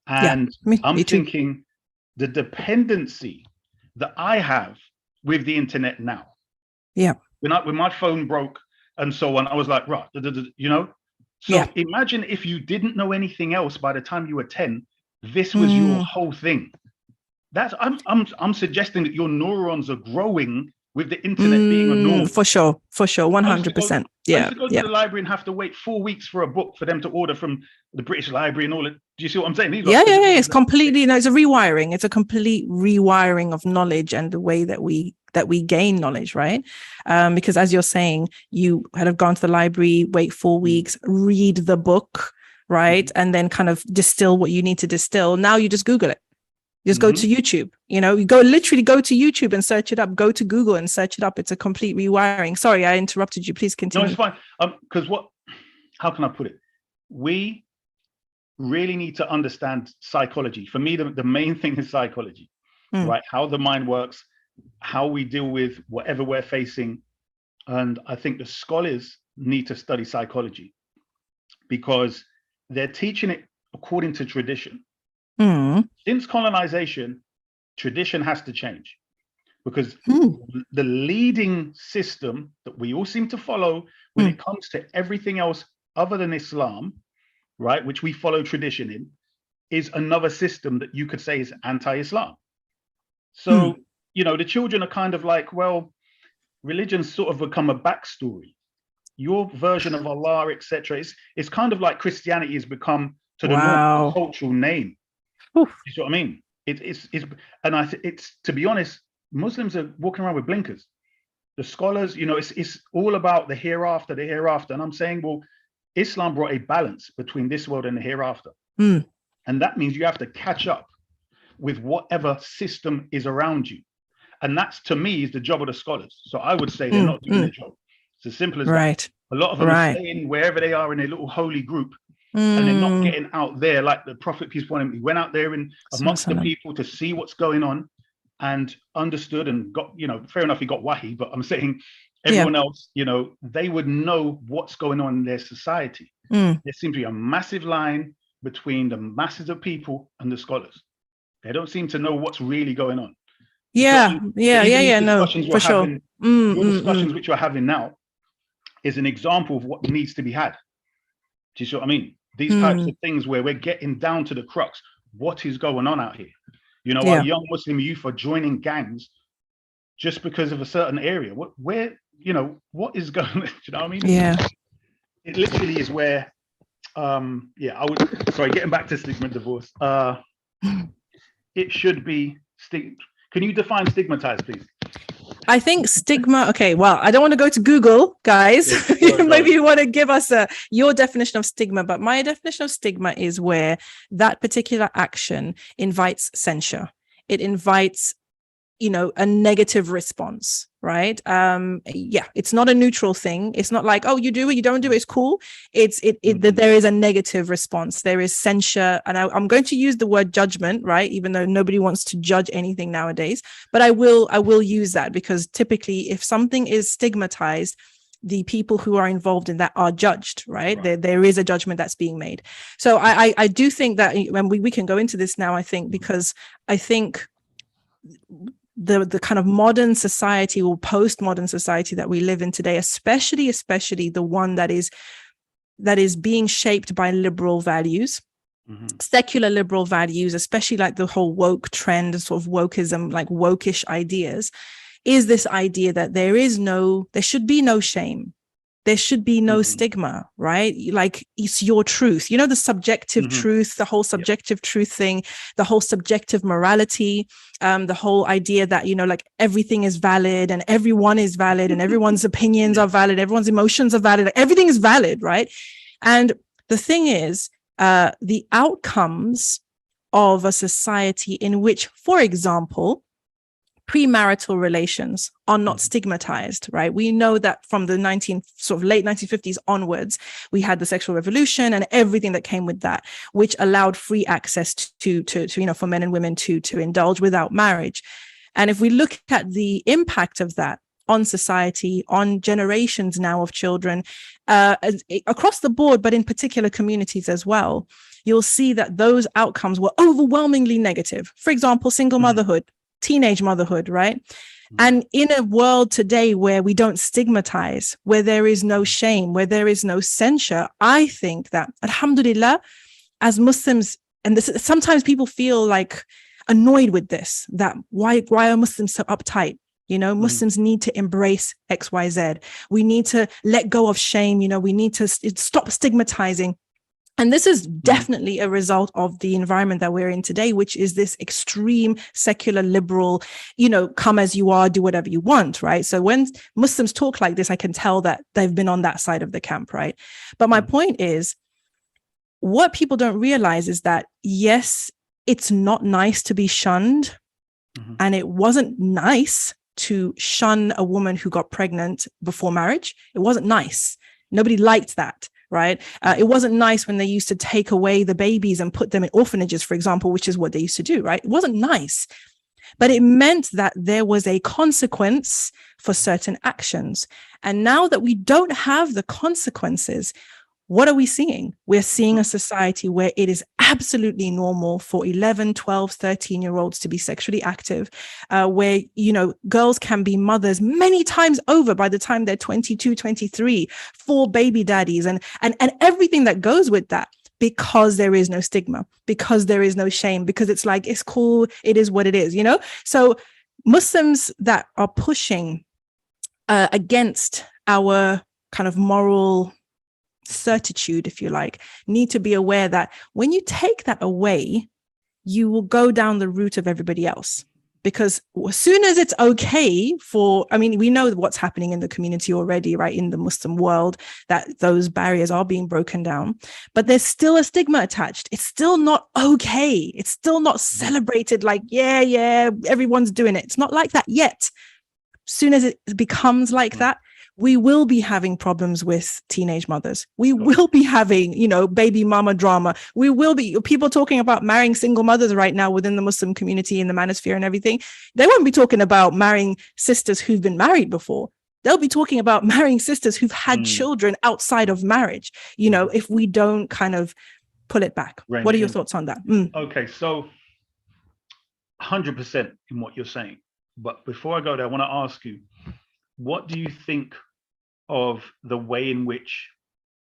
And I'm me too. thinking the dependency that I have with the internet now. Yeah. When my phone broke and so on, I was like, right, you know? So imagine if you didn't know anything else by the time you were 10, this was your whole thing. I'm suggesting that your neurons are growing with the internet being a norm. For sure, 100%. Yeah. I used to go to the library and have to wait 4 weeks for a book for them to order from the British Library and all that. Do you see what I'm saying? It's completely, it's a rewiring. It's a complete rewiring of knowledge and the way that we gain knowledge, right? Because as you're saying, you had have gone to the library, wait 4 weeks, read the book, right? And then kind of distill what you need to distill. Now you just Google it. Just go to YouTube, you literally go to YouTube and search it up, go to Google and search it up. It's a complete rewiring. Sorry, I interrupted you. Please continue. No, it's fine. Because how can I put it? We really need to understand psychology. For me, the main thing is psychology, right? How the mind works, how we deal with whatever we're facing. And I think the scholars need to study psychology because they're teaching it according to tradition. Since colonization, tradition has to change because the leading system that we all seem to follow when it comes to everything else other than Islam, right, which we follow tradition in, is another system that you could say is anti-Islam. So, the children are kind of like, well, religion's sort of become a backstory. Your version of Allah, etc. It's kind of like Christianity has become to the normal cultural name. You see what I mean? It's to be honest, Muslims are walking around with blinkers. The scholars, it's all about the hereafter, and I'm saying, well, Islam brought a balance between this world and the hereafter, and that means you have to catch up with whatever system is around you, and that's to me is the job of the scholars. So I would say they're not doing their job. It's as simple as that. A lot of them are staying wherever they are in their little holy group. And they're not getting out there like the Prophet, peace upon him. He went out there amongst the people to see what's going on and understood and got, fair enough, he got wahi, but I'm saying everyone else, they would know what's going on in their society. There seems to be a massive line between the masses of people and the scholars. They don't seem to know what's really going on. No, for sure. Your discussions which you're having now is an example of what needs to be had. Do you see what I mean? These types of things where we're getting down to the crux. What is going on out here? Our young Muslim youth are joining gangs just because of a certain area. What is going on? Do you know what I mean? Yeah. It literally is where, getting back to stigma divorce. It should be, can you define stigmatized, please? I think stigma. Okay, well, I don't want to go to Google, guys. Maybe you want to give us your definition of stigma, but my definition of stigma is where that particular action invites censure. It invites, a negative response, right? It's not a neutral thing. It's not like, oh, you do it, you don't do it, it's cool. There is a negative response. There is censure. And I'm going to use the word judgment, right? Even though nobody wants to judge anything nowadays, but I will use that because typically if something is stigmatized, the people who are involved in that are judged, right? There is a judgment that's being made. So I do think that when we can go into this now, I think, because I think the kind of modern society or postmodern society that we live in today, especially the one that is being shaped by liberal values, secular liberal values, especially like the whole woke trend, sort of wokeism, like wokish ideas, is this idea that there should be no shame. There should be no stigma, right? Like it's your truth, the subjective truth, the whole subjective truth thing, the whole subjective morality, the whole idea that, like everything is valid and everyone is valid and everyone's opinions are valid, everyone's emotions are valid, like everything is valid, right? And the thing is, the outcomes of a society in which, for example, premarital relations are not stigmatized, right? We know that from the late 1950s onwards, we had the sexual revolution and everything that came with that, which allowed free access to for men and women to indulge without marriage. And if we look at the impact of that on society, on generations now of children, across the board, but in particular communities as well, you'll see that those outcomes were overwhelmingly negative. For example, single motherhood, teenage motherhood, right? And in a world today where we don't stigmatize, where there is no shame, where there is no censure, I think that, alhamdulillah, as Muslims, and this, sometimes people feel like annoyed with this, that why are Muslims so uptight? You know, Muslims need to embrace XYZ. We need to let go of shame. You know, we need to stop stigmatizing. And this is definitely a result of the environment that we're in today, which is this extreme secular liberal, you know, come as you are, do whatever you want, right? So when Muslims talk like this, I can tell that they've been on that side of the camp, right? But my point is, what people don't realize is that, yes, it's not nice to be shunned. And it wasn't nice to shun a woman who got pregnant before marriage. It wasn't nice. Nobody liked that. Right. It wasn't nice when they used to take away the babies and put them in orphanages, for example, which is what they used to do. Right. It wasn't nice, but it meant that there was a consequence for certain actions. And now that we don't have the consequences, what are we seeing? We're seeing a society where it is absolutely normal for 11, 12, 13-year-olds to be sexually active, where, you know, girls can be mothers many times over by the time they're 22, 23, 4 baby daddies and everything that goes with that, because there is no stigma, because there is no shame, because it's like, it's cool, it is what it is, you know? So Muslims that are pushing against our kind of moral certitude, if you like, need to be aware that when you take that away, you will go down the route of everybody else. Because as soon as it's okay for, I mean, we know what's happening in the community already, right? In the Muslim world, that those barriers are being broken down, but there's still a stigma attached. It's still not okay. It's still not celebrated like, yeah, everyone's doing it. It's not like that yet. As soon as it becomes like that, we will be having problems with teenage mothers. We will be having, you know, baby mama drama. We will be people talking about marrying single mothers right now within the Muslim community, in the manosphere and everything. They won't be talking about marrying sisters who've been married before. They'll be talking about marrying sisters who've had children outside of marriage, you know, if we don't kind of pull it back. What are your thoughts on that? Okay, so 100% in what you're saying. But before I go there, I want to ask you, what do you think of the way in which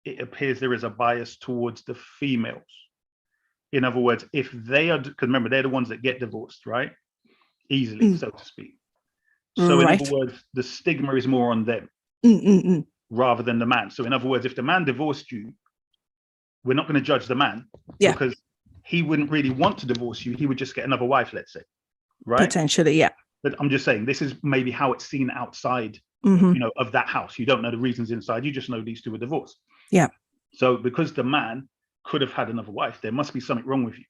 it appears there is a bias towards the females? In other words, if they are, because remember, they're the ones that get divorced, right? Easily, so to speak. So in other words, the stigma is more on them rather than the man. So in other words, if the man divorced you, we're not going to judge the man because he wouldn't really want to divorce you. He would just get another wife, let's say, right? Potentially, yeah. But I'm just saying, this is maybe how it's seen outside, you know, of that house. You don't know the reasons inside. You just know these two were divorced. Yeah. So because the man could have had another wife, there must be something wrong with you.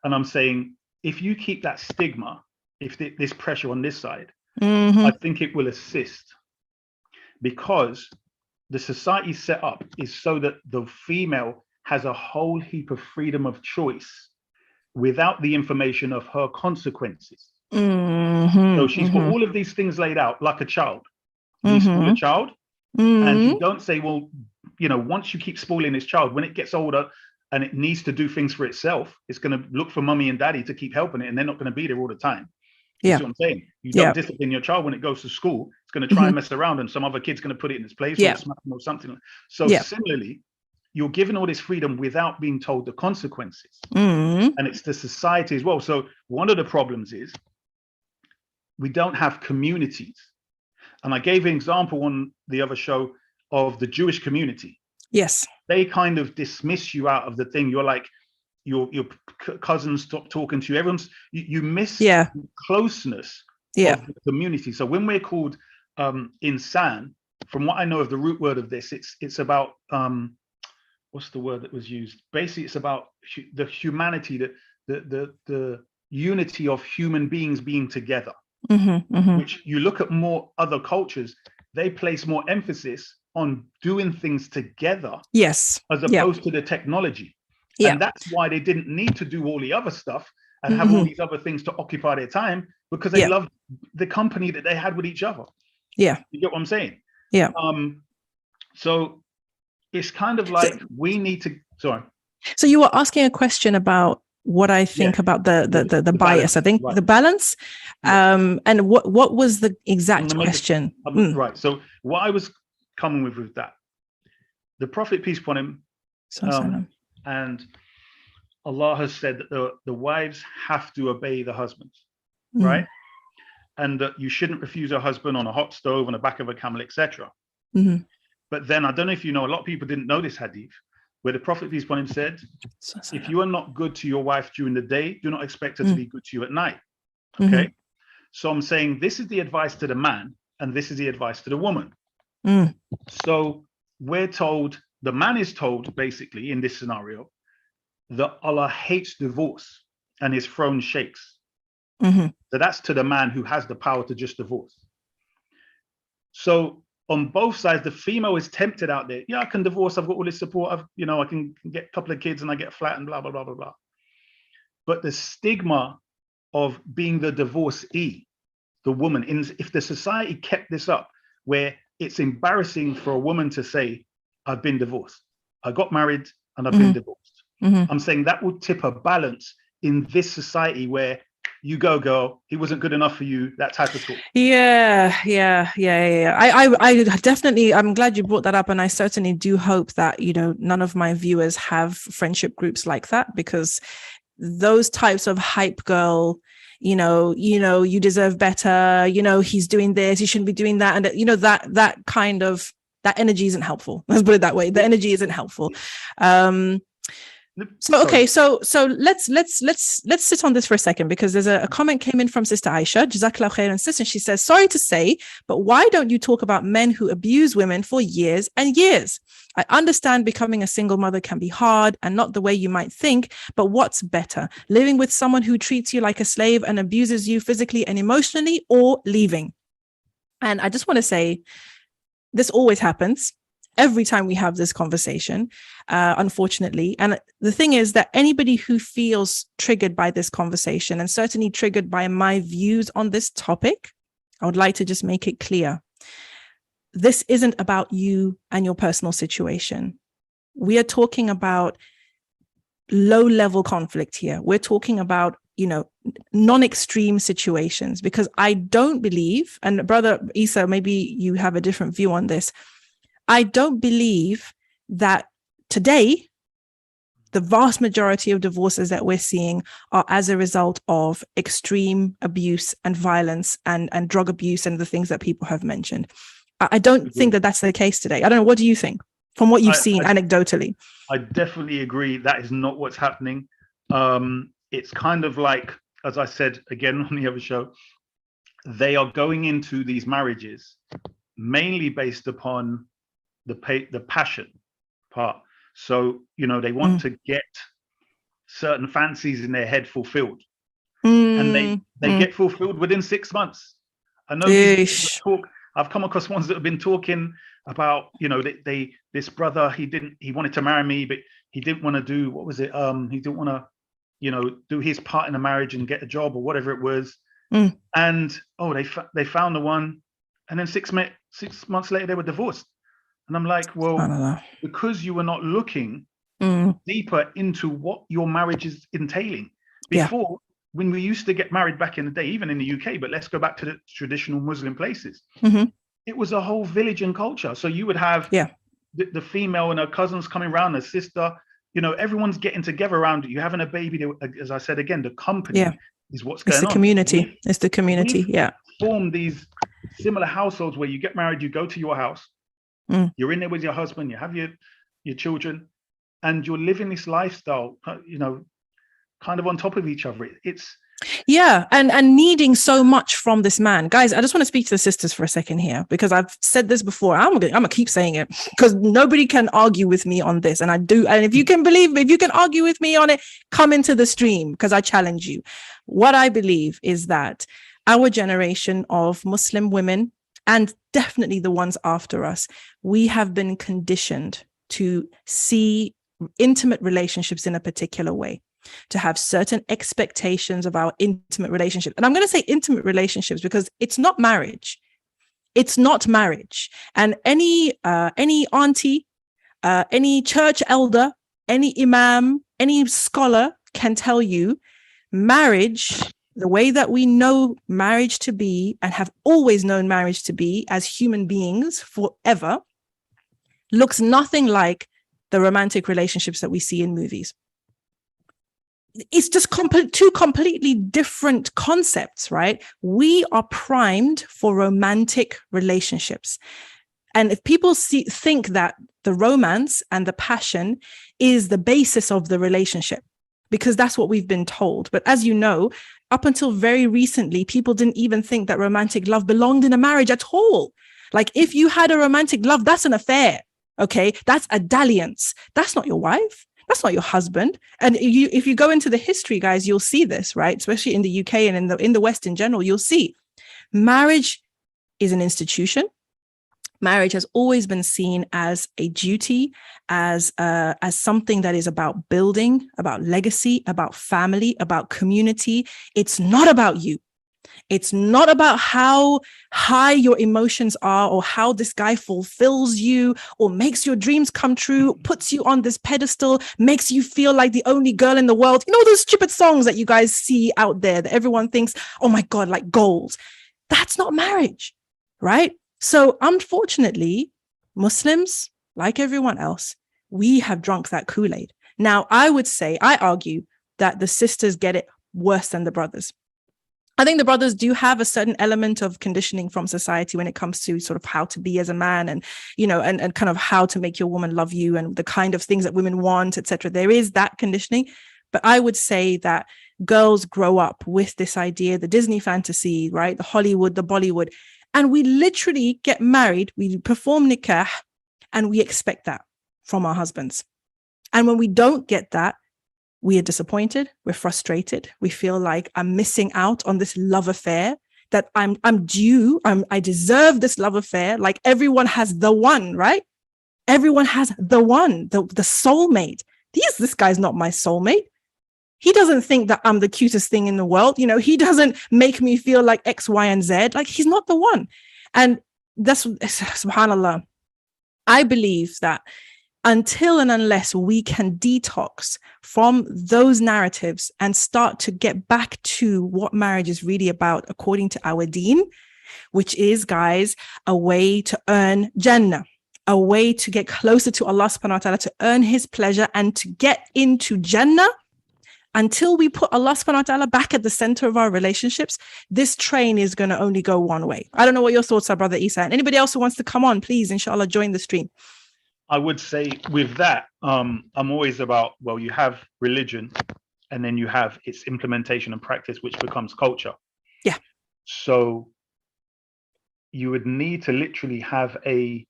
And I'm saying, if you keep that stigma, if this pressure on this side, I think it will assist, because the society set up is so that the female has a whole heap of freedom of choice without the information of her consequences. So she's got all of these things laid out like a child. You spoil a child, and you don't say, well, you know, once you keep spoiling this child, when it gets older and it needs to do things for itself, it's going to look for mummy and daddy to keep helping it, and they're not going to be there all the time. You see what I'm saying? You don't discipline your child when it goes to school. It's going to try and mess around, and some other kid's going to put it in its place or smack them or something. So similarly, you're given all this freedom without being told the consequences. And it's the society as well. So one of the problems is we don't have communities. And I gave an example on the other show of the Jewish community. Yes. They kind of dismiss you out of the thing. You're like, your cousins stop talking to you. Everyone's, you miss closeness of the community. So when we're called insan, from what I know of the root word of this, it's about, what's the word that was used? Basically, it's about the humanity, the unity of human beings being together. Which you look at more other cultures, they place more emphasis on doing things together, as opposed to the technology. And that's why they didn't need to do all the other stuff and have all these other things to occupy their time, because they loved the company that they had with each other. Yeah. You get what I'm saying? Yeah. So it's kind of like we need to. Sorry. So you were asking a question about what I think about the bias. Balance, I think right. the balance. And what was the exact question? Right. So what I was coming with that, the Prophet, peace upon him, and Allah has said that the wives have to obey the husbands, right? And that you shouldn't refuse a husband on a hot stove, on the back of a camel, etc. But then I don't know if you know, a lot of people didn't know this hadith, where the Prophet, peace upon him, said, if you are not good to your wife during the day, do not expect her to be good to you at night. Okay. So I'm saying this is the advice to the man, and this is the advice to the woman. So we're told, the man is told basically in this scenario that Allah hates divorce and his throne shakes. So that's to the man who has the power to just divorce. So on both sides, the female is tempted out there. Yeah, I can divorce. I've got all this support. I can get a couple of kids and I get a flat and blah, blah, blah, blah, blah. But the stigma of being the divorcee, the woman, if the society kept this up, where it's embarrassing for a woman to say, I've been divorced. I got married and I've been divorced. I'm saying that would tip a balance in this society where you go, girl, he wasn't good enough for you, that type of talk. Yeah. I definitely, I'm glad you brought that up. And I certainly do hope that, none of my viewers have friendship groups like that, because those types of hype girl, you deserve better, he's doing this, he shouldn't be doing that. And that kind of, that energy isn't helpful. Let's put it that way. The energy isn't helpful. So okay, so let's sit on this for a second, because there's a comment came in from Sister Aisha, jazakAllahu khairan, sister. She says, sorry to say, but why don't you talk about men who abuse women for years and years? I understand becoming a single mother can be hard and not the way you might think, but what's better, living with someone who treats you like a slave and abuses you physically and emotionally, or leaving? And I just want to say, this always happens. Every time we have this conversation, unfortunately. And the thing is that anybody who feels triggered by this conversation, and certainly triggered by my views on this topic, I would like to just make it clear. This isn't about you and your personal situation. We are talking about low-level conflict here. We're talking about, non-extreme situations, because I don't believe, and Brother Isa, maybe you have a different view on this, I don't believe that today, the vast majority of divorces that we're seeing are as a result of extreme abuse and violence and drug abuse and the things that people have mentioned. I don't think that that's the case today. I don't know. What do you think from what you've seen anecdotally? I definitely agree. That is not what's happening. It's kind of like, as I said again on the other show, they are going into these marriages mainly based upon the passion part. So, they want to get certain fancies in their head fulfilled. And they get fulfilled within 6 months. I know these talk, I've come across ones that have been talking about, this brother, he wanted to marry me, but he didn't want to do, what was it? He didn't want to, do his part in the marriage and get a job or whatever it was. And, they found the one. And then 6 months later, they were divorced. And I'm like, well, because you were not looking deeper into what your marriage is entailing. Before, when we used to get married back in the day, even in the UK, but let's go back to the traditional Muslim places, it was a whole village and culture. So you would have the female and her cousins coming around, her sister, everyone's getting together around you, having a baby. As I said again, the company is what's going on. It's the community. It's the community. Form these similar households where you get married, you go to your house, you're in there with your husband, you have your children, and you're living this lifestyle, kind of on top of each other. It's and needing so much from this man. Guys, I just want to speak to the sisters for a second here, because I've said this before. I'm gonna keep saying it, because nobody can argue with me on this, and I do. And if you can argue with me on it, come into the stream, because I challenge you. What I believe is that our generation of Muslim women, and definitely the ones after us, we have been conditioned to see intimate relationships in a particular way, to have certain expectations of our intimate relationship. And I'm going to say intimate relationships because it's not marriage. It's not marriage. And any auntie, any church elder, any imam, any scholar can tell you marriage, the way that we know marriage to be and have always known marriage to be as human beings forever, looks nothing like the romantic relationships that we see in movies. It's just two completely different concepts, right? We are primed for romantic relationships. And if people think that the romance and the passion is the basis of the relationship, because that's what we've been told. But as you know, up until very recently, people didn't even think that romantic love belonged in a marriage at all. Like if you had a romantic love, that's an affair. Okay, that's a dalliance. That's not your wife. That's not your husband. And if you go into the history, guys, you'll see this, right? Especially in the UK and in the West in general, you'll see marriage is an institution. Marriage has always been seen as a duty, as something that is about building, about legacy, about family, about community. It's not about you. It's not about how high your emotions are or how this guy fulfills you or makes your dreams come true, puts you on this pedestal, makes you feel like the only girl in the world. You know, those stupid songs that you guys see out there that everyone thinks, oh my God, like gold. That's not marriage, right? So unfortunately, Muslims, like everyone else, we have drunk that Kool-Aid. Now, I argue that the sisters get it worse than the brothers. I think the brothers do have a certain element of conditioning from society when it comes to sort of how to be as a man and, you know, and kind of how to make your woman love you and the kind of things that women want, etc. There is that conditioning. But I would say that girls grow up with this idea, the Disney fantasy, right? The Hollywood, the Bollywood, and we literally get married, we perform nikah, and we expect that from our husbands. And when we don't get that, we are disappointed, we're frustrated, we feel like I'm missing out on this love affair, that I'm due, I deserve this love affair. Like everyone has the one, right? Everyone has the one, the soulmate. This guy's not my soulmate. He doesn't think that I'm the cutest thing in the world. You know, he doesn't make me feel like X, Y, and Z. Like he's not the one. And that's, subhanAllah, I believe that until and unless we can detox from those narratives and start to get back to what marriage is really about according to our deen, which is, guys, a way to earn Jannah, a way to get closer to Allah subhanahu wa ta'ala, to earn his pleasure and to get into Jannah. Until we put Allah subhanahu wa ta'ala back at the center of our relationships, this train is going to only go one way. I don't know what your thoughts are, Brother Isa. And anybody else who wants to come on, please, inshallah, join the stream. I would say with that, I'm always about, well, you have religion and then you have its implementation and practice, which becomes culture. Yeah. So you would need to literally have a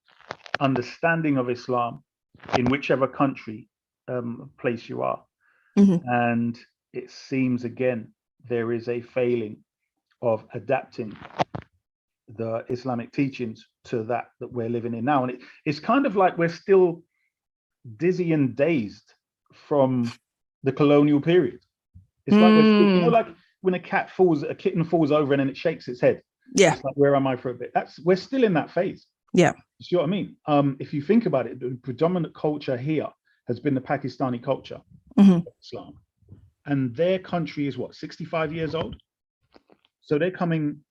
understanding of Islam in whichever country, place you are. Mm-hmm. And it seems, again, there is a failing of adapting the Islamic teachings to that we're living in now. And it's kind of like we're still dizzy and dazed from the colonial period. It's like we're still, you know, like when a kitten falls over and then it shakes its head. Yeah. It's like, where am I for a bit? We're still in that phase. Yeah. You see what I mean? If you think about it, the predominant culture here has been the Pakistani culture, mm-hmm. Islam. And their country is what, 65 years old? So they're coming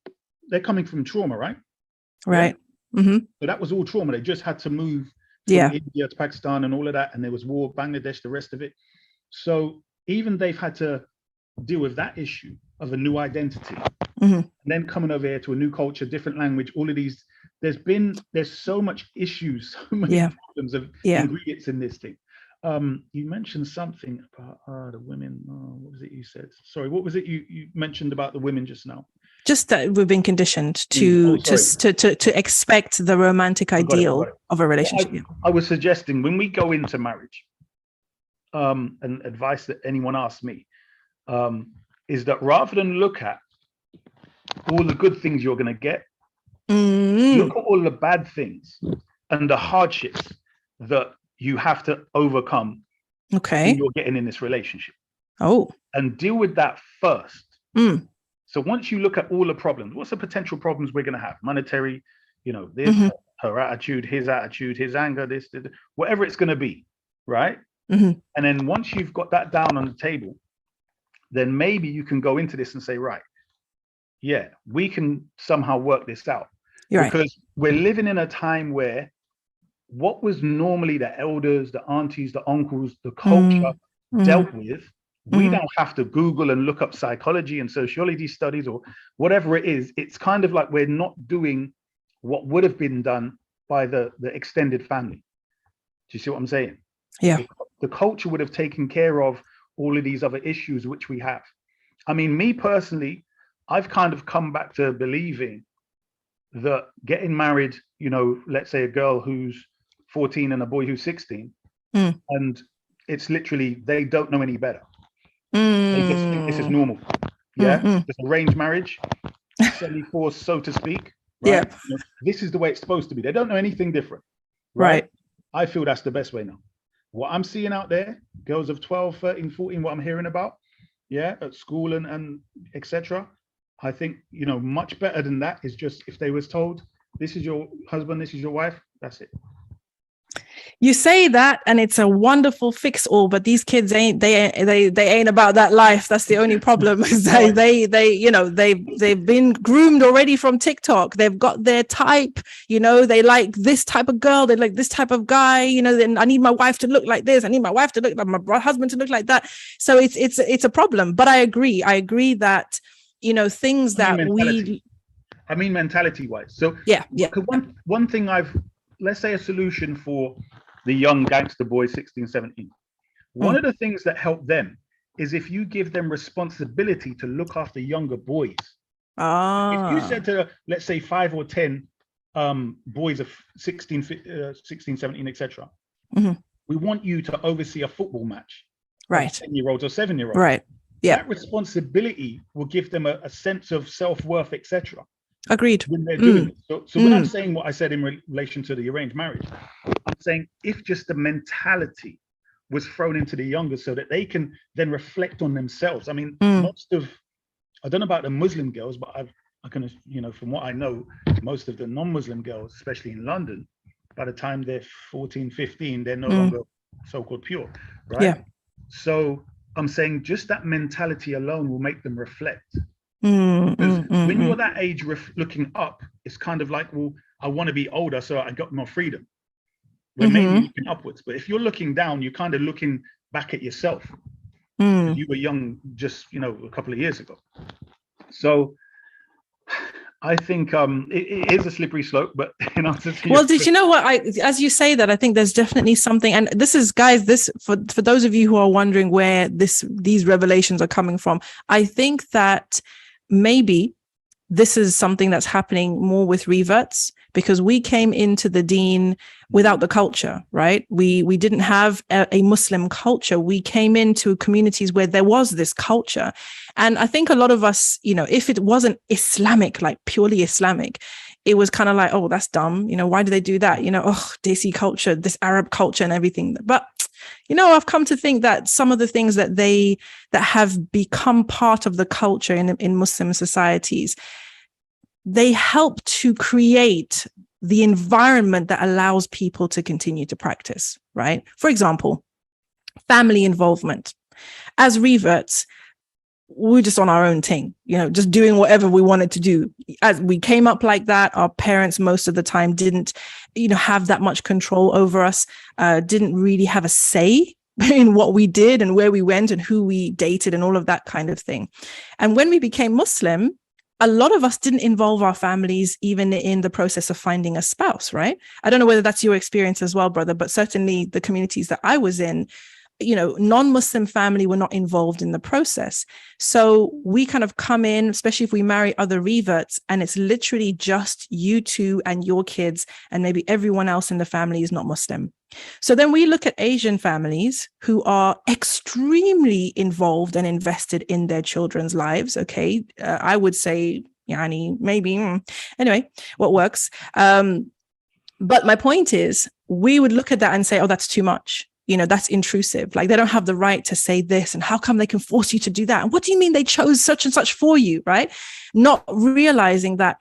from trauma, right? Right. Yeah? Mm-hmm. So that was all trauma. They just had to move from India to Pakistan and all of that. And there was war, Bangladesh, the rest of it. So even they've had to deal with that issue of a new identity. Mm-hmm. And then coming over here to a new culture, different language, all of these. There's so much issues, so many problems of ingredients in this thing. You mentioned something about the women. What was it you said? Sorry, what was it you mentioned about the women just now? Just that we've been conditioned to expect the romantic ideal of a relationship. I was suggesting when we go into marriage, and advice that anyone asks me, is that rather than look at all the good things you're going to get, look at all the bad things and the hardships that you have to overcome. Okay. When you're getting in this relationship. Oh. And deal with that first. So once you look at all the problems, what's the potential problems we're going to have? Monetary, this, her attitude, his anger, this, whatever it's going to be, right? And then once you've got that down on the table, then maybe you can go into this and say, right, yeah, we can somehow work this out. Because we're living in a time where what was normally the elders, the aunties, the uncles, the culture dealt with, we don't have to Google and look up psychology and sociology studies or whatever it is. It's kind of like we're not doing what would have been done by the extended family. Do you see what I'm saying? Yeah. The culture would have taken care of all of these other issues which we have. I mean, me personally, I've kind of come back to believing that getting married, let's say a girl who's 14 and a boy who's 16, and it's literally, they don't know any better. They just think this is normal. Yeah. Just arranged marriage, semi-forced, so to speak. Right. Yeah. This is the way it's supposed to be. They don't know anything different. Right. I feel that's the best way now. What I'm seeing out there, girls of 12, 13, 14, what I'm hearing about, at school and etc. I think, much better than that is just if they was told, this is your husband, this is your wife, that's it. You say that, and it's a wonderful fix all, but these kids ain't about that life. That's the only problem. They've been groomed already from TikTok. They've got their type, they like this type of girl, they like this type of guy, then I need my wife to look like this, I need my wife to look like my husband to look like that. So it's a problem. But I agree that things that mentality wise. So yeah. One thing let's say a solution for the young gangster boys, 16, 17. One of the things that help them is if you give them responsibility to look after younger boys. If you said to, let's say 5 or 10 boys of 16, 17, etc. We want you to oversee a football match. Right. 10-year-olds or 7-year-olds. Right. Yeah. That responsibility will give them a sense of self-worth, etc. Agreed. When they're doing it. So when I'm saying what I said in relation to the arranged marriage, I'm saying if just the mentality was thrown into the younger so that they can then reflect on themselves. I mean, I don't know about the Muslim girls, but I can, from what I know, most of the non-Muslim girls, especially in London, by the time they're 14, 15, they're no longer so-called pure, right? Yeah. So I'm saying just that mentality alone will make them reflect. When you're that age looking up, it's kind of like, well, I want to be older so I got more freedom. When maybe looking upwards, but if you're looking down, you're kind of looking back at yourself. You were young just a couple of years ago. So I think it is a slippery slope, but well, did you know what? As you say that, I think there's definitely something, and this is, guys, this for those of you who are wondering where these revelations are coming from. I think that maybe this is something that's happening more with reverts, because we came into the deen without the culture, right? We didn't have a Muslim culture. We came into communities where there was this culture. And I think a lot of us, if it wasn't Islamic, like purely Islamic, it was kind of like, oh, that's dumb. Why do they do that? Desi culture, this Arab culture and everything. But I've come to think that some of the things that have become part of the culture in Muslim societies, they help to create the environment that allows people to continue to practice, right? For example, family involvement. As reverts, we're just on our own thing, just doing whatever we wanted to do. As we came up like that, our parents most of the time didn't, have that much control over us, didn't really have a say in what we did and where we went and who we dated and all of that kind of thing. And when we became Muslim, a lot of us didn't involve our families even in the process of finding a spouse, right? I don't know whether that's your experience as well, brother, but certainly the communities that I was in, non-Muslim family were not involved in the process. So we kind of come in, especially if we marry other reverts, and it's literally just you two and your kids, and maybe everyone else in the family is not Muslim. So then we look at Asian families who are extremely involved and invested in their children's lives. Okay. I would say, maybe, anyway, what works. But my point is, we would look at that and say, oh, that's too much. That's intrusive. Like, they don't have the right to say this. And how come they can force you to do that? And what do you mean they chose such and such for you, right? Not realizing that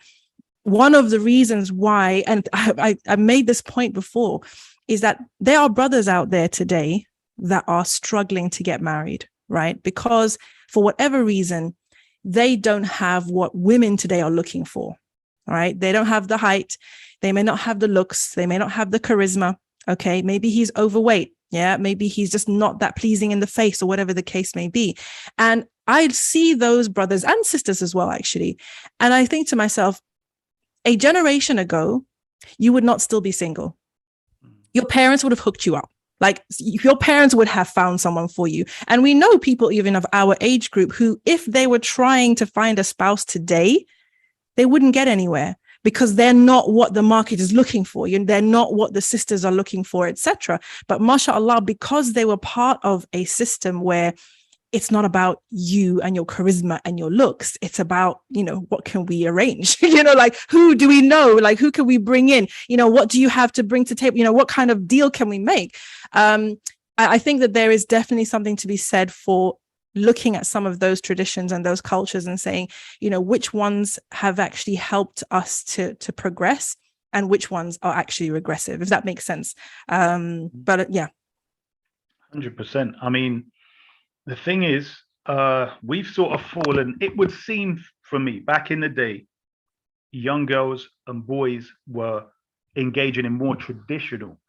one of the reasons why, and I made this point before, is that there are brothers out there today that are struggling to get married, right? Because for whatever reason, they don't have what women today are looking for, right? They don't have the height. They may not have the looks. They may not have the charisma. Okay. Maybe he's overweight. Yeah. Maybe he's just not that pleasing in the face, or whatever the case may be. And I see those brothers and sisters as well, actually. And I think to myself, a generation ago, you would not still be single. Your parents would have hooked you up. Like, your parents would have found someone for you. And we know people even of our age group who, if they were trying to find a spouse today, they wouldn't get anywhere, because they're not what the market is looking for. They're not what the sisters are looking for, etc. But mashallah, because they were part of a system where it's not about you and your charisma and your looks. It's about, what can we arrange? Like, who do we know? Like, who can we bring in? What do you have to bring to table? What kind of deal can we make? I think that there is definitely something to be said for looking at some of those traditions and those cultures and saying, which ones have actually helped us to progress and which ones are actually regressive, if that makes sense. But yeah. 100%. I mean, the thing is, we've sort of fallen, it would seem for me, back in the day, young girls and boys were engaging in more traditional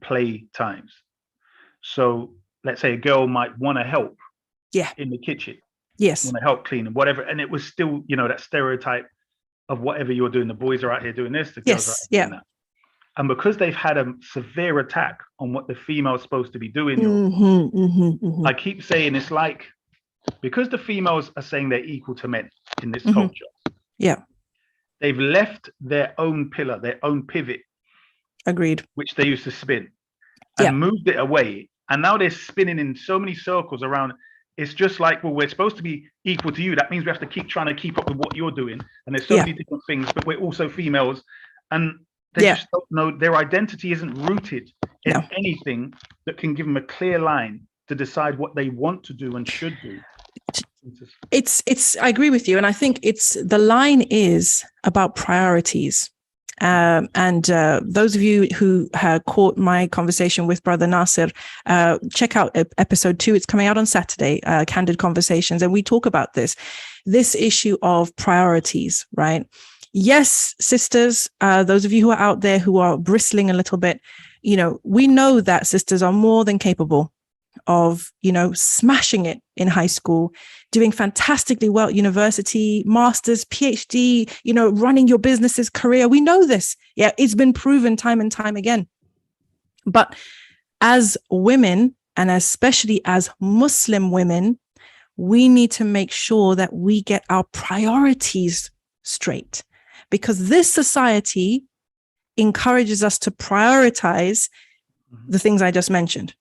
play times. So let's say a girl might want to help in the kitchen. Yes. Want to help clean and whatever. And it was still, that stereotype of whatever you're doing. The boys are out here doing this, the girls are out here doing that. And because they've had a severe attack on what the female is supposed to be doing, I keep saying it's like, because the females are saying they're equal to men in this culture. Yeah. They've left their own pillar, their own pivot. Agreed. Which they used to spin and moved it away. And now they're spinning in so many circles around. It's just like, well, we're supposed to be equal to you. That means we have to keep trying to keep up with what you're doing. And there's so many different things, but we're also females. And they just don't know, their identity isn't rooted in anything that can give them a clear line to decide what they want to do and should do. I agree with you. And I think the line is about priorities. And those of you who have caught my conversation with Brother Nasir, check out episode 2. It's coming out on Saturday, Candid Conversations. And we talk about this issue of priorities, right? Yes, sisters, those of you who are out there who are bristling a little bit, we know that sisters are more than capable of, smashing it in high school, doing fantastically well at university, master's, PhD, running your business's career. We know this. Yeah, it's been proven time and time again. But as women, and especially as Muslim women, we need to make sure that we get our priorities straight, because this society encourages us to prioritize the things I just mentioned: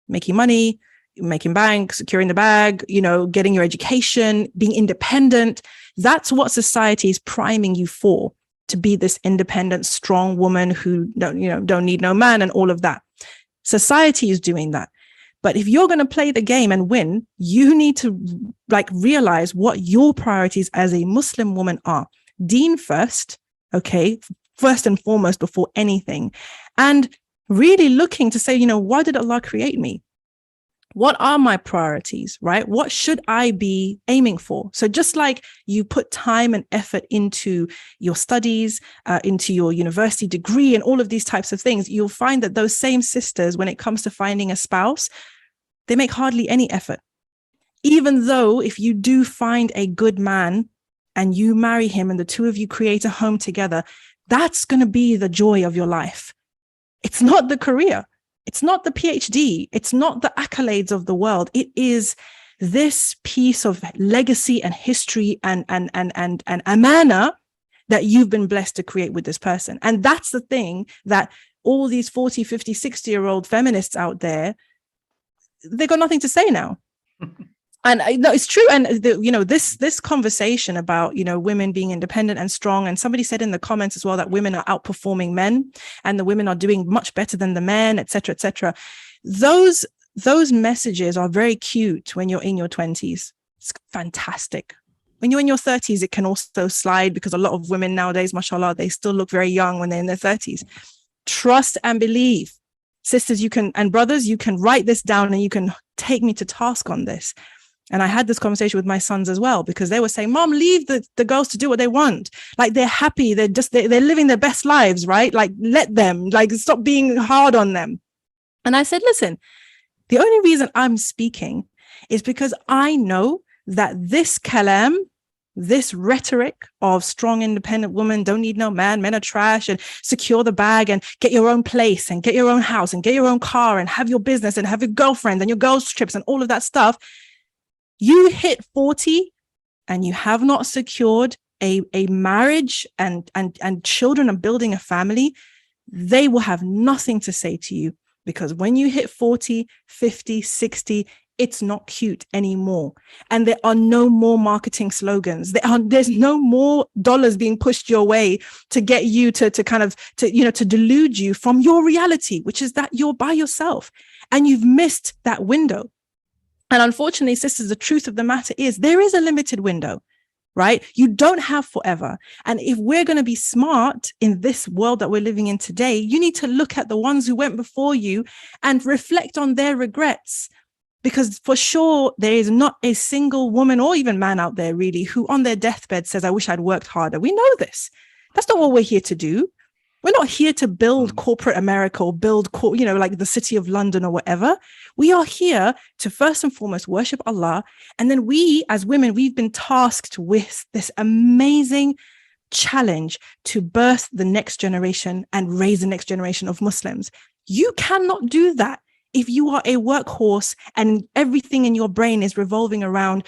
making money, making bank, securing the bag, getting your education, being independent. That's what society is priming you for, to be this independent, strong woman who don't need no man and all of that. Society is doing that. But if you're going to play the game and win, you need to realize what your priorities as a Muslim woman are. Deen first, okay, first and foremost before anything. And really looking to say, why did Allah create me? What are my priorities, right? What should I be aiming for? So just like you put time and effort into your studies, into your university degree and all of these types of things, you'll find that those same sisters, when it comes to finding a spouse, they make hardly any effort. Even though if you do find a good man and you marry him and the two of you create a home together, that's going to be the joy of your life. It's not the career. It's not the PhD. It's not the accolades of the world. It is this piece of legacy and history and amana that you've been blessed to create with this person. And that's the thing that all these 40, 50, 60-year-old feminists out there, they got nothing to say now. And no, it's true. And this conversation about, women being independent and strong. And somebody said in the comments as well that women are outperforming men and the women are doing much better than the men, et cetera, et cetera. Those messages are very cute when you're in your 20s. It's fantastic. when you're in your 30s, it can also slide, because a lot of women nowadays, mashallah, they still look very young when they're in their 30s. Trust and believe. Sisters, you can, and brothers, you can write this down and you can take me to task on this. And I had this conversation with my sons as well, because they were saying, Mom, leave the girls to do what they want. Like, they're happy. They're living their best lives, right? Like, let them, like, stop being hard on them. And I said, listen, the only reason I'm speaking is because I know that this kalam, this rhetoric of strong, independent women don't need no man, men are trash, and secure the bag and get your own place and get your own house and get your own car and have your business and have your girlfriend and your girls' trips and all of that stuff. You hit 40 and you have not secured a marriage and children and building a family, they will have nothing to say to you, because when you hit 40, 50, 60, it's not cute anymore. And there are no more marketing slogans. There's no more dollars being pushed your way to get you to delude you from your reality, which is that you're by yourself and you've missed that window. And unfortunately, sisters, the truth of the matter is there is a limited window, right? You don't have forever. And if we're going to be smart in this world that we're living in today, you need to look at the ones who went before you and reflect on their regrets. Because for sure, there is not a single woman or even man out there really who on their deathbed says, I wish I'd worked harder. We know this. That's not what we're here to do. We're not here to build corporate America or build, like the city of London or whatever. We are here to first and foremost worship Allah. And then we, as women, we've been tasked with this amazing challenge to birth the next generation and raise the next generation of Muslims. You cannot do that if you are a workhorse and everything in your brain is revolving around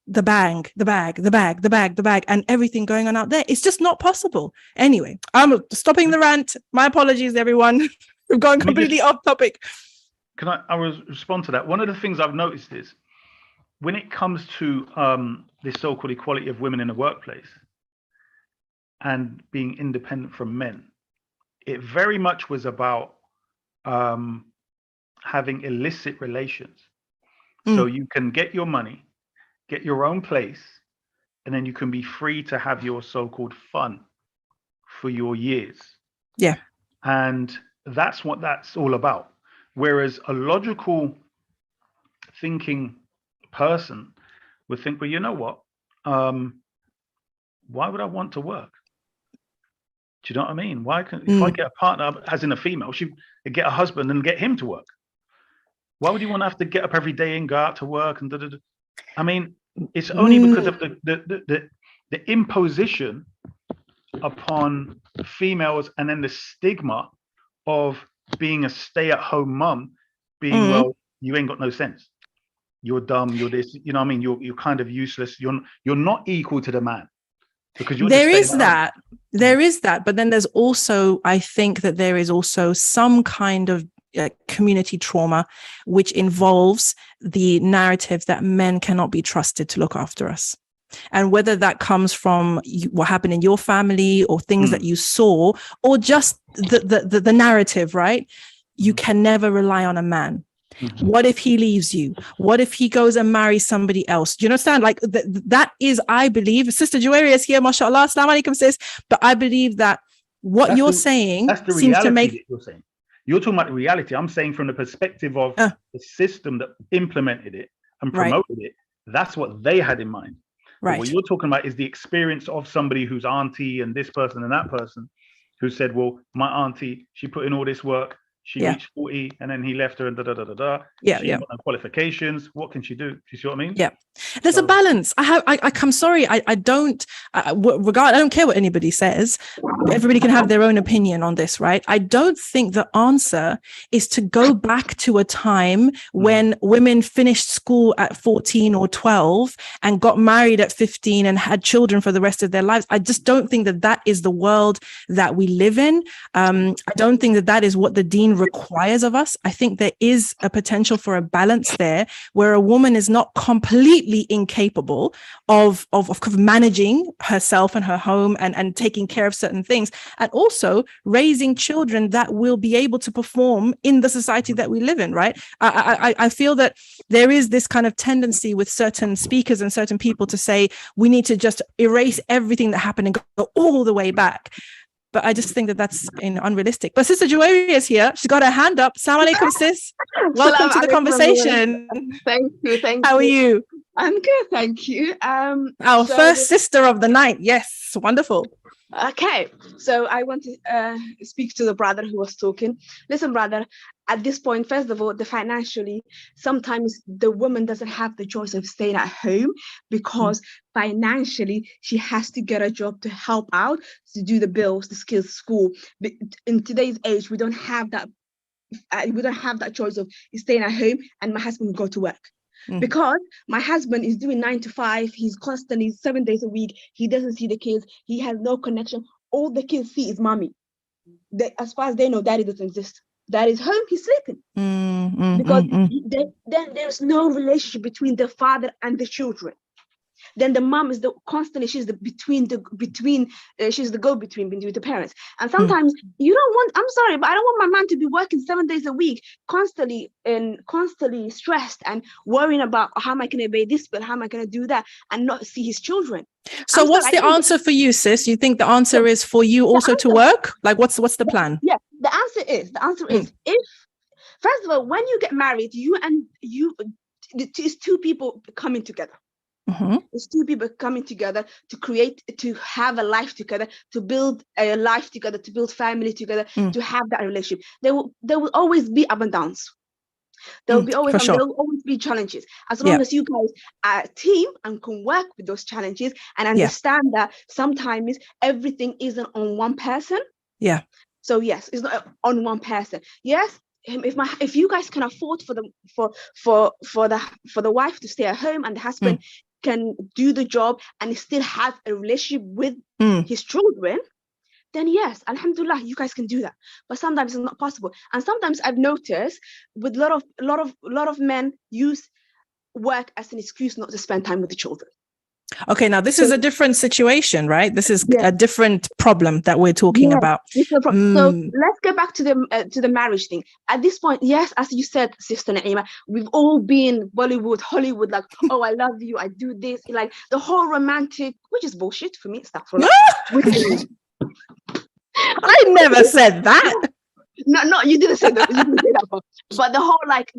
the bag, and everything going on out there. It's just not possible. Anyway, I'm stopping the rant. My apologies, everyone. We've gone completely off topic. Can I respond to that? One of the things I've noticed is when it comes to this so-called equality of women in the workplace and being independent from men, it very much was about having illicit relations. So you can get your money, get your own place, and then you can be free to have your so-called fun for your years. Yeah. And that's what that's all about. Whereas a logical thinking person would think, well, you know what? Why would I want to work? Do you know what I mean? If I get a partner, as in a female, she would get a husband and get him to work. Why would you want to have to get up every day and go out to work and da-da-da? I mean, it's only because of the imposition upon females, and then the stigma of being a stay-at-home mum, being well, you ain't got no sense. You're dumb. You're this. You know what I mean? You're kind of useless. You're not equal to the man, because you're there is that. But then there's also, I think that there is also some kind of community trauma, which involves the narrative that men cannot be trusted to look after us. And whether that comes from what happened in your family or things that you saw, or just the narrative, right? You can never rely on a man. What if he leaves you? What if he goes and marries somebody else? Do you understand? Like that is, I believe, Sister Juwairiya is here, mashallah, assalamu alaikum, sis. But I believe that what you're saying seems to make... You're saying. You're talking about the reality. I'm saying from the perspective of the system that implemented it and promoted it. That's what they had in mind. Right. But what you're talking about is the experience of somebody who's auntie and this person and that person who said, well, my auntie, she put in all this work. She reached 40 and then he left her and da-da-da-da-da. She got no qualifications. What can she do? Do you see what I mean? Yeah. There's a balance. I'm sorry. I don't care what anybody says. Everybody can have their own opinion on this, right? I don't think the answer is to go back to a time when women finished school at 14 or 12 and got married at 15 and had children for the rest of their lives. I just don't think that is the world that we live in. I don't think that is what the deen religion requires of us. I think there is a potential for a balance there where a woman is not completely incapable of managing herself and her home and taking care of certain things, and also raising children that will be able to perform in the society that we live in, right? I feel that there is this kind of tendency with certain speakers and certain people to say we need to just erase everything that happened and go all the way back. But I just think that that's unrealistic. But Sister Juwaria is here. She's got her hand up. Assalamu alaikum, sis. Welcome to the conversation. Thank you. How are you? I'm good, thank you. Our first sister of the night. Yes, wonderful. Okay, so I want to speak to the brother who was talking. Listen, brother, at this point, first of all, financially, sometimes the woman doesn't have the choice of staying at home because financially she has to get a job to help out, to do the bills, the skills, school. But in today's age, we don't have that. We don't have that choice of staying at home and my husband will go to work. Because my husband is doing 9 to 5, he's constantly 7 days a week, he doesn't see the kids, he has no connection. All the kids see is mommy. As far as they know, daddy doesn't exist. Daddy's home, he's sleeping. Because then there's no relationship between the father and the children. Then the mom is she's the go-between between the parents. And sometimes you don't want, I'm sorry, but I don't want my man to be working 7 days a week, constantly stressed and worrying about how am I going to pay this bill, how am I going to do that, and not see his children. So what's the answer for you, sis? You think the answer is for you also to work? Like what's the plan? Yeah, the answer is if, first of all, when you get married, it's two people coming together. It's two people coming together to have a life together, to build a life together, to build family together, to have that relationship. There will always be up and downs. There will always be challenges. As long as you guys are a team and can work with those challenges and understand that sometimes everything isn't on one person. Yeah. So yes, it's not on one person. Yes. If you guys can afford for the wife to stay at home and the husband can do the job and still have a relationship with his children, then yes, alhamdulillah, you guys can do that. But sometimes it's not possible. And sometimes I've noticed with a lot of men use work as an excuse not to spend time with the children. Okay, now this is a different situation, right? This is a different problem that we're talking about. So let's go back to the marriage thing. At this point, yes, as you said, Sister Naima, we've all been Bollywood, Hollywood, like, oh, I love you, I do this, like the whole romantic, which is bullshit for me. Stuff. I never said that. No, you didn't say that. You didn't say that. But the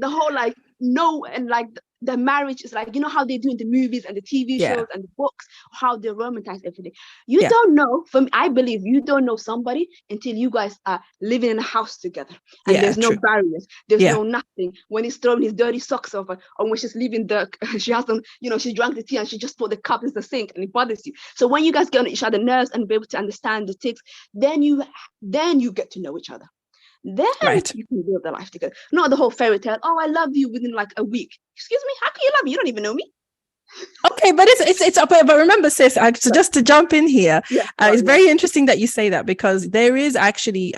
whole no, and like the marriage is like, you know how they do in the movies and the TV shows and the books, how they romanticize everything. You don't know, I believe you don't know somebody until you guys are living in a house together. And there's no barriers. There's no nothing. When he's throwing his dirty socks over, or when she's leaving she hasn't, she drank the tea and she just put the cup in the sink and it bothers you. So when you guys get on each other's nerves and be able to understand the tics, then you get to know each other. Then you can build a life together. Not the whole fairy tale. Oh, I love you within like a week. Excuse me, how can you love me? You don't even know me. Okay, but it's but remember, sis, so just to jump in here, it's very interesting that you say that, because there is actually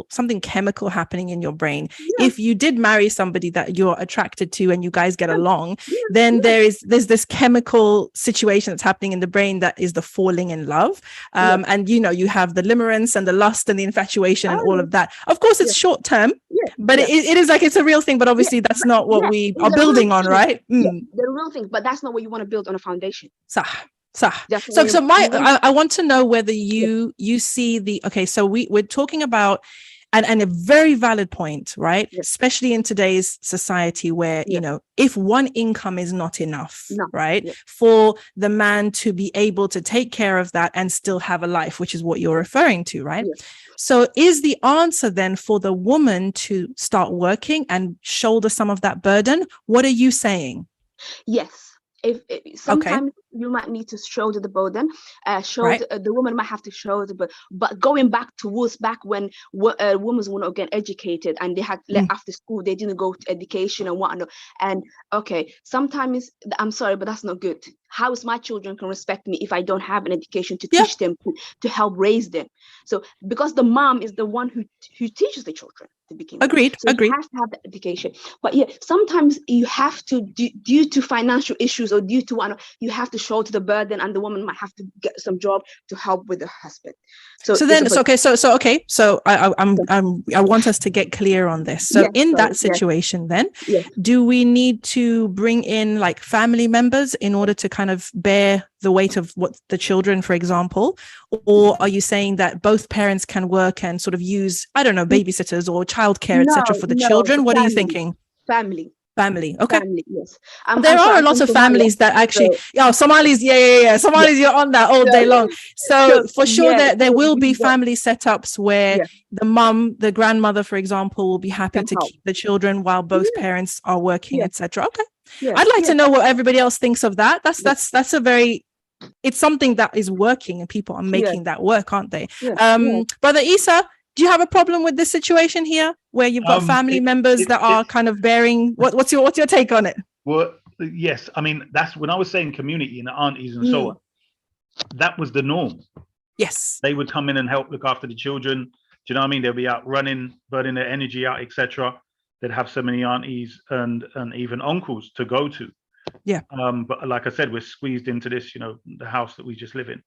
something chemical happening in your brain. If you did marry somebody that you're attracted to and you guys get along, then there's this chemical situation that's happening in the brain that is the falling in love. And you have the limerence and the lust and the infatuation and all of that. Of course, it's short term, but it is like it's a real thing. But obviously, that's not what we are building on, right? The real thing, but that's not what you want to build on a foundation. So I want to know whether you see so we're talking about and a very valid point, right? Especially in today's society where if one income is not enough, right, for the man to be able to take care of that and still have a life, which is what you're referring to, right? So is the answer then for the woman to start working and shoulder some of that burden? What are you saying? Yes. If sometimes you might need to shoulder the burden. Right. The woman might have to shoulder the burden. But going back when women were not getting educated and they had after school, they didn't go to education and whatnot. And okay, sometimes I'm sorry, but that's not good. How is my children can respect me if I don't have an education to teach them, to help raise them? So because the mom is the one who teaches the children to begin with. Agreed. So you have to have the education. But yeah, sometimes you have to, due to financial issues or due to one, you have to shoulder the burden, and the woman might have to get some job to help with the husband. So I want us to get clear on this. So that situation, then, do we need to bring in like family members in order to kind of bear the weight of what the children, for example, or are you saying that both parents can work and sort of use, I don't know, babysitters or childcare, etc., for the children? What are you thinking? Family. Okay. Family, yes. There are a lot of families that actually, Somalis, Somalis, you're on that all day long. So for sure, there will be family setups where the mum, the grandmother, for example, will be happy to keep the children while both parents are working, etc. Okay. I'd like to know what everybody else thinks of that. That's a very, it's something that is working and people are making that work, aren't they? Brother Isa, do you have a problem with this situation here where you've got family members that are kind of bearing, what's your take on it? Well, yes. I mean, that's when I was saying community and the aunties and so on, that was the norm. Yes. They would come in and help look after the children. Do you know what I mean? They'll be out running, burning their energy out, etc. They'd have so many aunties and even uncles to go to. Yeah. But like I said, we're squeezed into this, the house that we just live in.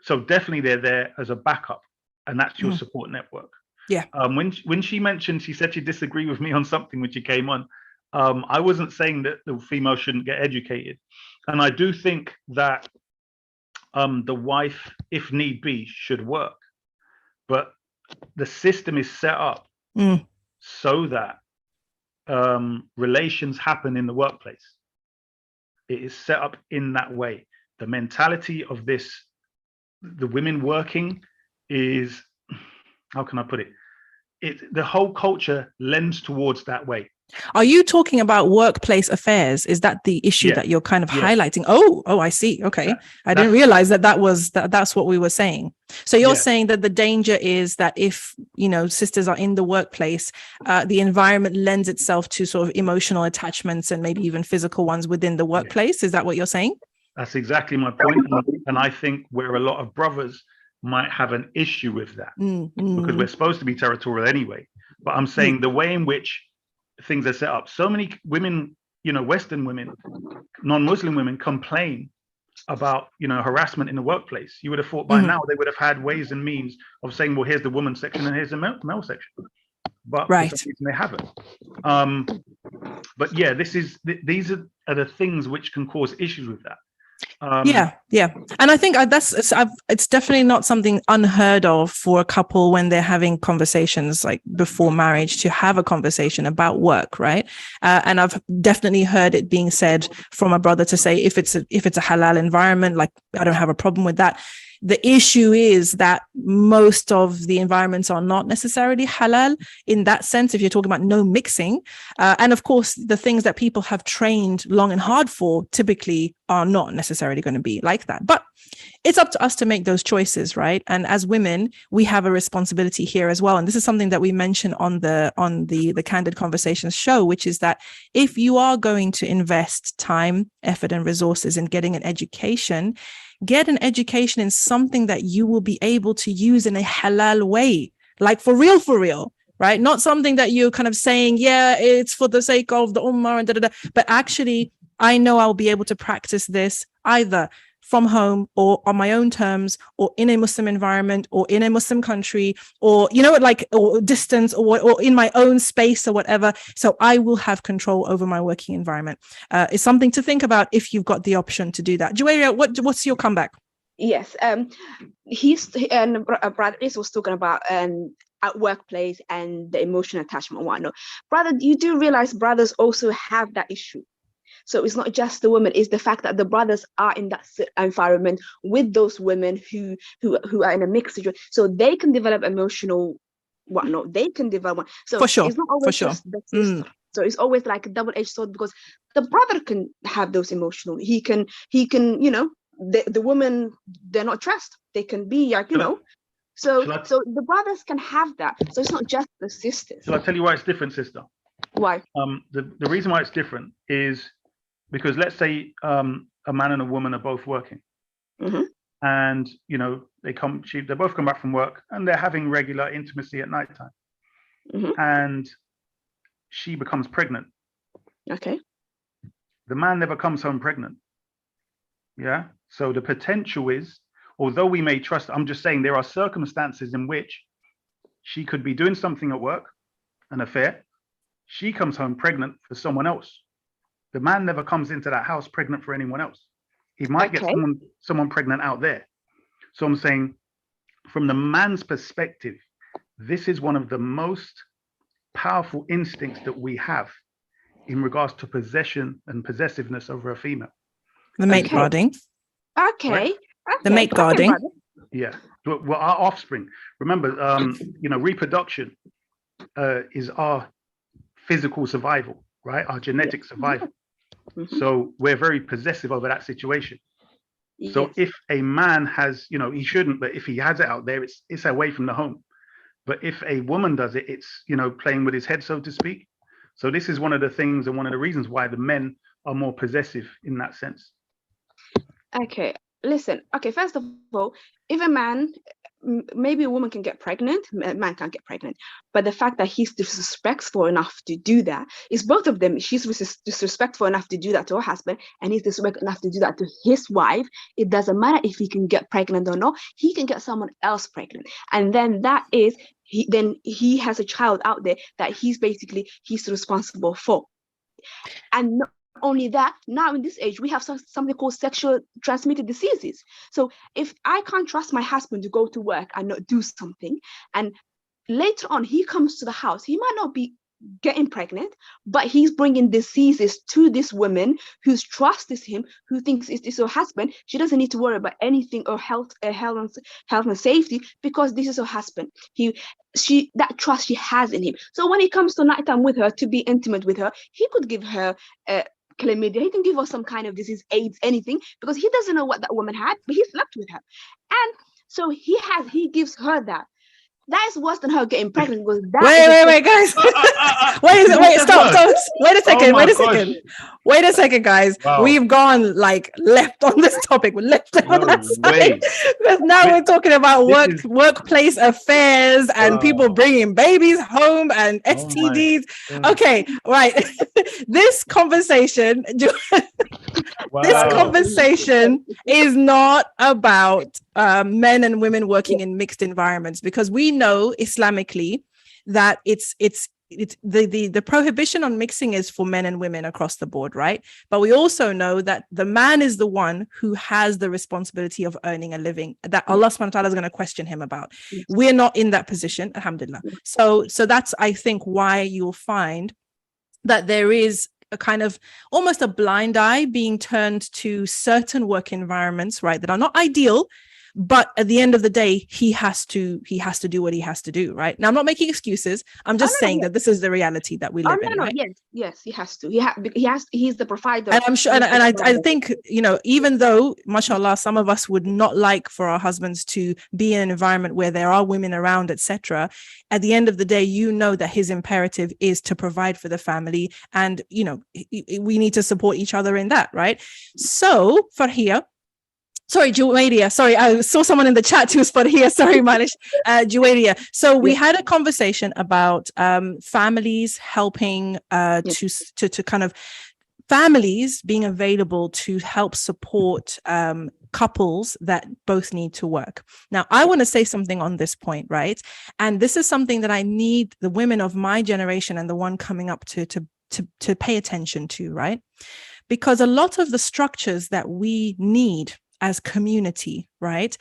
So definitely they're there as a backup. And that's your support network. Yeah. When she mentioned, she said she disagreed with me on something when she came on. I wasn't saying that the female shouldn't get educated. And I do think that the wife, if need be, should work. But the system is set up so that relations happen in the workplace. It is set up in that way. The mentality of this, the women working, is, how can I put it? The whole culture lends towards that way. Are you talking about workplace affairs? Is that the issue that you're kind of highlighting? Oh, I see. Okay. I didn't realize that's what we were saying. So you're saying that the danger is that if, sisters are in the workplace, the environment lends itself to sort of emotional attachments and maybe even physical ones within the workplace. Is that what you're saying? That's exactly my point. And I think where a lot of brothers might have an issue with that because we're supposed to be territorial anyway. But I'm saying the way in which things are set up, so many women, Western women, non-Muslim women complain about, harassment in the workplace. You would have thought by now they would have had ways and means of saying, well, here's the women's section and here's the male section. But for some reason they haven't. But yeah, these are the things which can cause issues with that. And I think it's definitely not something unheard of for a couple when they're having conversations like before marriage to have a conversation about work, right? And I've definitely heard it being said from a brother to say if it's a halal environment, like I don't have a problem with that. The issue is that most of the environments are not necessarily halal in that sense, if you're talking about no mixing. And of course, the things that people have trained long and hard for typically are not necessarily going to be like that. But it's up to us to make those choices, right? And as women, we have a responsibility here as well. And this is something that we mentioned on the Candid Conversations show, which is that if you are going to invest time, effort, and resources in getting an education, get an education in something that you will be able to use in a halal way, like for real, right? Not something that you're kind of saying, it's for the sake of the ummah and but actually, I know I'll be able to practice this either from home or on my own terms or in a Muslim environment or in a Muslim country or, or distance or in my own space or whatever. So I will have control over my working environment. It's something to think about if you've got the option to do that. Juwayriya, what's your comeback? Yes. Brother Is was talking about at workplace and the emotional attachment and whatnot. Brother, you do realize brothers also have that issue. So it's not just the women, it's the fact that the brothers are in that environment with those women who are in a mixed situation. So they can develop emotional whatnot. They can develop one. So for sure. it's not always just the sister. So it's always like a double-edged sword, because the brother can have those emotional. He can, you know, the women, they're not trust. They can be like, you know. So the brothers can have that. So it's not just the sisters. Shall I tell you why it's different, sister? Why? The reason why it's different is because, let's say a man and a woman are both working, and you know they both come back from work and they're having regular intimacy at nighttime, and she becomes pregnant. Okay. The man never comes home pregnant. Yeah. So the potential is, although we may trust, I'm just saying there are circumstances in which she could be doing something at work, an affair. She comes home pregnant for someone else. The man never comes into that house pregnant for anyone else. He might get someone pregnant out there. So I'm saying, from the man's perspective, this is one of the most powerful instincts that we have in regards to possession and possessiveness over a female. The mate guarding. Okay. Right? The mate guarding. Yeah. Well, our offspring. Remember, you know, reproduction is our physical survival, right? Our genetic survival. So we're very possessive over that situation. So if a man has, you know, he shouldn't, but if he has it out there, it's away from the home. But if a woman does it, it's, you know, playing with his head, so to speak. So this is one of the things and one of the reasons why the men are more possessive in that sense. Okay, listen. Okay, first of all, if a man, maybe a woman can get pregnant, a man can't get pregnant, but the fact that he's disrespectful enough to do that is both of them. She's disrespectful enough to do that to her husband, and he's disrespectful enough to do that to his wife. It doesn't matter if he can get pregnant or not. He can get someone else pregnant, and then that is he has a child out there that he's responsible for. And not only that, now in this age, we have something called sexual transmitted diseases. So if I can't trust my husband to go to work and not do something, and later on he comes to the house, he might not be getting pregnant, but he's bringing diseases to this woman whose trust is him, who thinks it's her husband. She doesn't need to worry about anything or health and safety, because this is her husband. That trust she has in him. So when he comes to nighttime with her to be intimate with her, he could give her chlamydia, he can give her some kind of disease, AIDS, anything, because he doesn't know what that woman had, but he slept with her. And so he gives her that. That is worse than her getting pregnant. Because wait, guys. Stop. Wait a second, guys. Wow. We've gone like left on this topic. We're left on that side. Because now we're talking about workplace affairs and people bringing babies home and STDs. Okay, right. This conversation is not about men and women working in mixed environments, because we know Islamically that it's the prohibition on mixing is for men and women across the board, right? But we also know that the man is the one who has the responsibility of earning a living, that Allah subhanahu wa ta'ala is going to question him about. We're not in that position, alhamdulillah. So that's, I think, why you'll find that there is a kind of almost a blind eye being turned to certain work environments, right, that are not ideal, but at the end of the day, he has to do what he has to do, right? Now, I'm not making excuses. I'm just saying that this is the reality that we live in. Right? Yes, he has to. He's the provider. And I'm sure, and I think, you know, even though, mashallah, some of us would not like for our husbands to be in an environment where there are women around, etc. At the end of the day, you know that his imperative is to provide for the family, and you know we need to support each other in that, right? So, Farhia. Sorry, Juwaidia. Sorry, I saw someone in the chat who was here. Sorry, Manish. Juwaidia. So we had a conversation about families helping to kind of families being available to help support couples that both need to work. Now, I want to say something on this point, right? And this is something that I need the women of my generation and the one coming up to pay attention to, right? Because a lot of the structures that we need as community, right?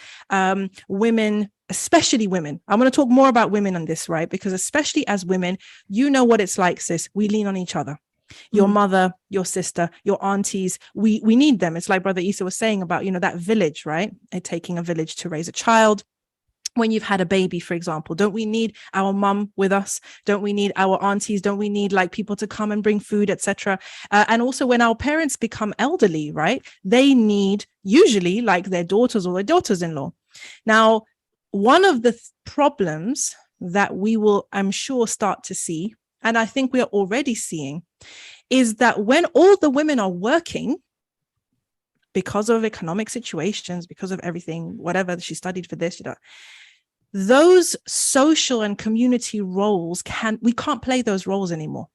Women, especially women. I'm going to talk more about women on this, right? Because especially as women, you know what it's like, sis. We lean on each other. Your mother, your sister, your aunties, we need them. It's like Brother Isa was saying about, you know, that village, right? It taking a village to raise a child. when you've had a baby, for example? Don't we need our mum with us? Don't we need our aunties? Don't we need like people to come and bring food, etc.? And also when our parents become elderly, right, they need usually like their daughters or their daughters-in-law. Now, one of the problems that we will, I'm sure, start to see, and I think we are already seeing, is that when all the women are working, because of economic situations, because of everything, whatever, she studied for this, those social and community roles we can't play those roles anymore,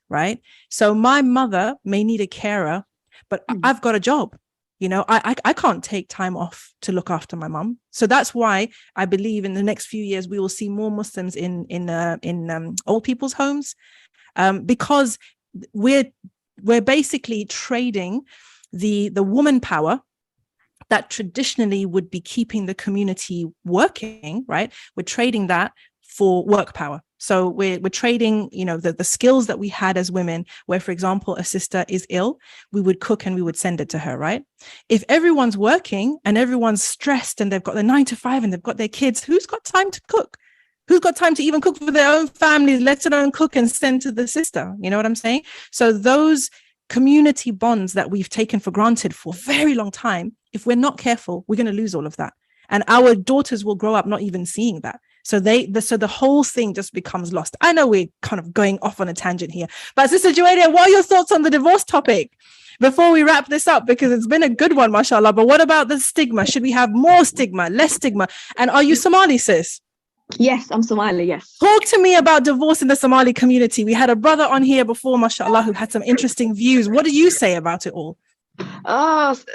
right? So my mother may need a carer, but I've got a job. I can't take time off to look after my mum. So that's why I believe in the next few years we will see more Muslims in old people's homes, because we're basically trading the woman power that traditionally would be keeping the community working, right? We're trading that for work power. So we're trading, the skills that we had as women, where, for example, a sister is ill, we would cook and we would send it to her, right? If everyone's working and everyone's stressed and they've got their 9 to 5 and they've got their kids, who's got time to cook? Who's got time to even cook for their own families, let alone cook and send to the sister? You know what I'm saying? So those community bonds that we've taken for granted for a very long time, if we're not careful, we're going to lose all of that. And our daughters will grow up not even seeing that. So the whole thing just becomes lost. I know we're kind of going off on a tangent here, but Sister Juwadia, what are your thoughts on the divorce topic before we wrap this up? Because it's been a good one, mashallah. But what about the stigma? Should we have more stigma, less stigma? And are you Somali, sis? Yes, I'm Somali, yes. Talk to me about divorce in the Somali community. We had a brother on here before, mashallah, who had some interesting views. What do you say about it all?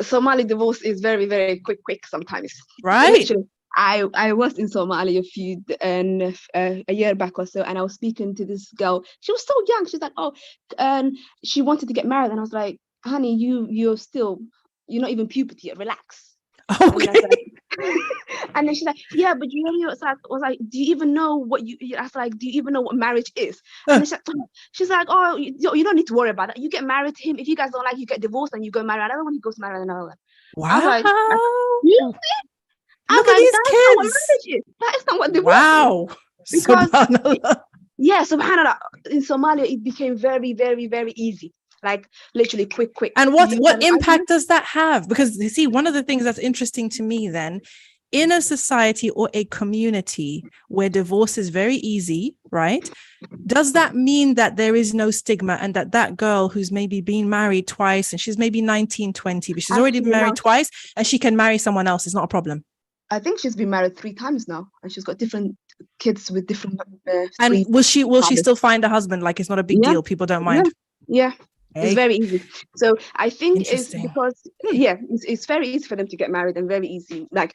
Somali divorce is very, very quick sometimes. Right. Literally, I was in Somali a year back or so, and I was speaking to this girl. She was so young. She's like, and she wanted to get married, and I was like, honey, you're not even puberty. Relax. Okay. And then she's like, yeah, but you know, I was like, do you even know what I was like, do you even know what marriage is? And then she's like, oh, you don't need to worry about that. You get married to him. If you guys don't like, you get divorced and you go marry another one. He goes marry another one. Wow. I was like, really? Look at these kids. That is not what divorce is. Because subhanallah, in Somalia it became very, very, very easy. Like literally quick. And what impact does that have? Because you see, one of the things that's interesting to me then, in a society or a community where divorce is very easy, right? Does that mean that there is no stigma, and that girl who's maybe been married twice and she's maybe 19, 20, but she's already been married twice and she can marry someone else, it's not a problem? I think she's been married 3 times now, and she's got different kids with different. And will she still find a husband? Like, it's not a big deal. People don't mind. Yeah. Hey. It's very easy. So I think it's because it's very easy for them to get married, and very easy. Like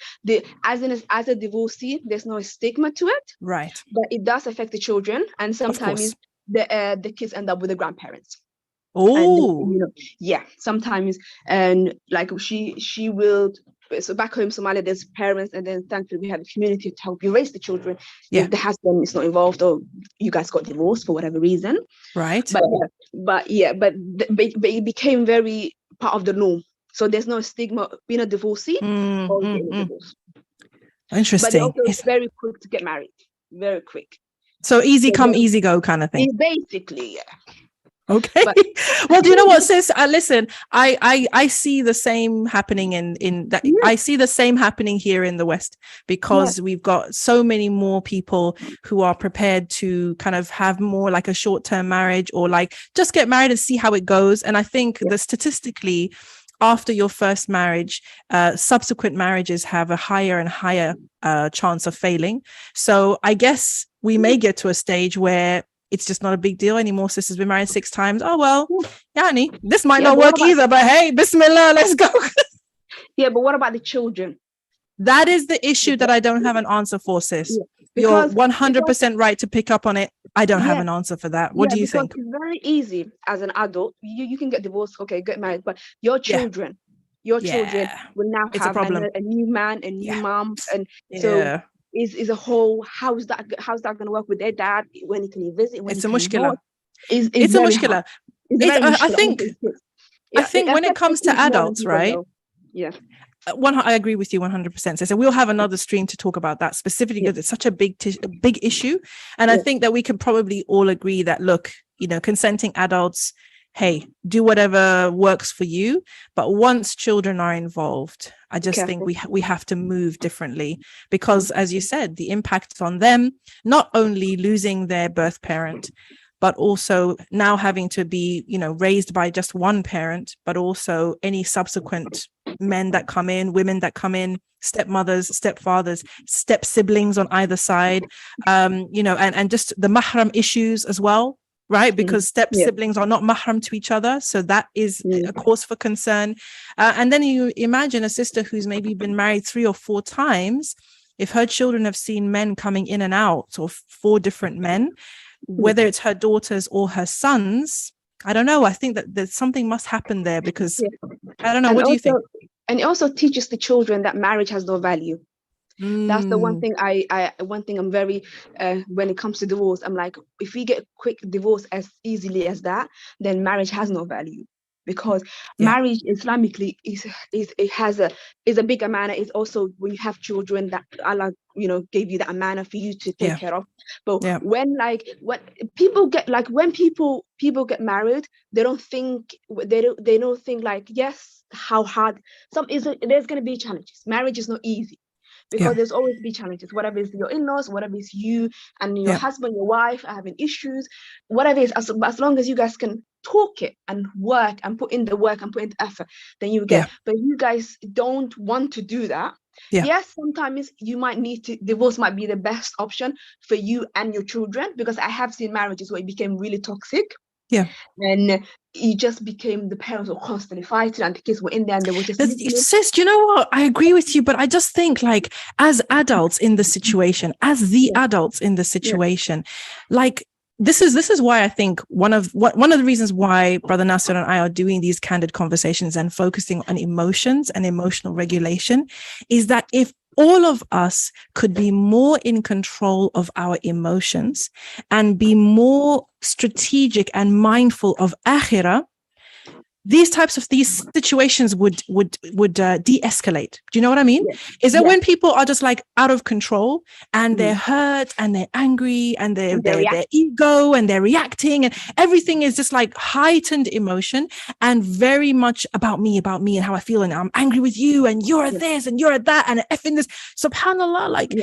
as a divorcee, there's no stigma to it, right? But it does affect the children, and sometimes the kids end up with the grandparents. Oh, sometimes, and like she will. So back home, Somalia, there's parents, and then thankfully we have a community to help you raise the children. Yeah. If the husband is not involved, or you guys got divorced for whatever reason, right? But it became very part of the norm. So there's no stigma being a divorcee or getting a divorce. Interesting. But it's very quick to get married. Very quick. So easy come, easy go kind of thing. Basically, yeah. Okay. Well, do you know what, sis? Listen, I see the same happening in that. I see the same happening here in the West, because we've got so many more people who are prepared to kind of have more like a short-term marriage, or like just get married and see how it goes. And I think that statistically, after your first marriage, subsequent marriages have a higher and higher chance of failing. So I guess we may get to a stage where it's just not a big deal anymore. Sister's been married 6 times. Oh, well, Yani, this might not work either, but hey, bismillah, let's go. Yeah, but what about the children? That is the issue that I don't have an answer for, sis. You're 100% right to pick up on it. I don't have an answer for that. What do you think? It's very easy as an adult. You can get divorced, okay, get married, but your children will now have a new man, a new mom, and so is a whole, how's that going to work with their dad? When can you visit? When it's a mushkila. It's a mushkila. I think when it comes to adults, right? Yes. I agree with you 100%. So we'll have another stream to talk about that specifically because it's such a big issue. And I think that we can probably all agree that, look, consenting adults, hey, do whatever works for you. But once children are involved, I just think we have to move differently because, as you said, the impact on them, not only losing their birth parent, but also now having to be, raised by just one parent, but also any subsequent men that come in, women that come in, stepmothers, stepfathers, step siblings on either side, and just the mahram issues as well, right? Because step siblings are not mahram to each other. So that is a cause for concern. And then you imagine a sister who's maybe been married 3 or 4 times. If her children have seen men coming in and out, or 4 different men, whether it's her daughters or her sons, I don't know. I think that there's something must happen there because I don't know. What do you think? And it also teaches the children that marriage has no value. That's the one thing I'm very, when it comes to divorce, I'm like, if we get quick divorce as easily as that, then marriage has no value. Because marriage Islamically is a big amana. It's also when you have children that Allah gave you that amana for you to take care of. But when people get married, they don't think like, yes, how hard there's going to be challenges. Marriage is not easy. Because there's always be challenges, whatever is your in-laws, whatever is you and your husband, your wife are having issues, whatever it is, as long as you guys can talk it and work and put in the work and put in the effort, then you get. But you guys don't want to do that. Yes, sometimes you might need to, divorce might be the best option for you and your children, because I have seen marriages where it became really toxic. And it just became the parents were constantly fighting and the kids were in there and they were just sis, you know what, I agree with you, but I just think like as adults in the situation, like this is why I think one of the reasons why Brother Nasser and I are doing these candid conversations and focusing on emotions and emotional regulation is that if all of us could be more in control of our emotions and be more strategic and mindful of akhirah, these situations would de-escalate. Do you know what I mean? Is that when people are just like out of control and they're hurt and they're angry and their ego and they're reacting and everything is just like heightened emotion and very much about me and how I feel and I'm angry with you and you're at this and you're at that and effing this. Subhanallah, like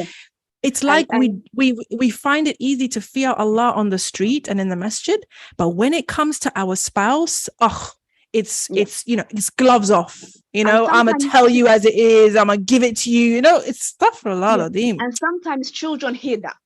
it's like we find it easy to fear Allah on the street and in the masjid, but when it comes to our spouse, it's gloves off, I'm gonna tell you as it is, I'm gonna give it to you, it's astaghfirullah al-azim. And sometimes children hear that.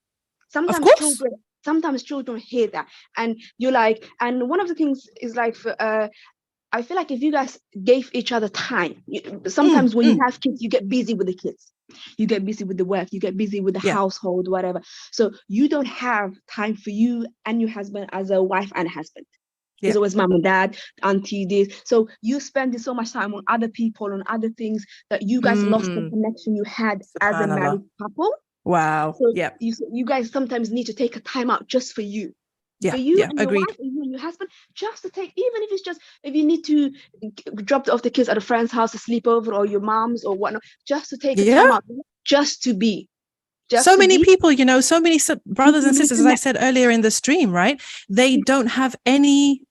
Sometimes children hear that, and you're like, and one of the things is like, I feel like if you guys gave each other time, sometimes when you have kids, you get busy with the kids, you get busy with the work, you get busy with the household, whatever. So you don't have time for you and your husband as a wife and a husband. There's always mom and dad, auntie, this. So you spend so much time on other people, on other things, that you guys lost the connection you had as a married couple. Wow. So you guys sometimes need to take a time out just for you. For you and your wife, and you and your husband, just to take, even if it's just, if you need to drop off the kids at a friend's house to sleep over, or your mom's or whatnot, just to take a time out, just to be. So many people, so many brothers and sisters, as I said earlier in the stream, right? They don't have any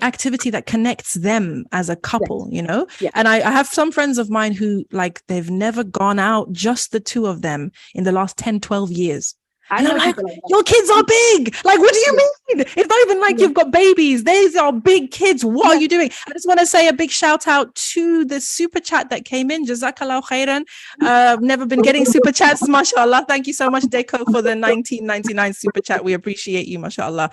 activity that connects them as a couple, and I have some friends of mine who, like, they've never gone out, just the two of them, in the last 10-12 years. And I'm like, your kids are big. Like, what do you mean? It's not even like you've got babies. These are big kids. What are you doing? I just want to say a big shout out to the super chat that came in. JazakAllahu khairan. Never been getting super chats, mashallah. Thank you so much, Deco, for the 1999 super chat. We appreciate you, mashallah.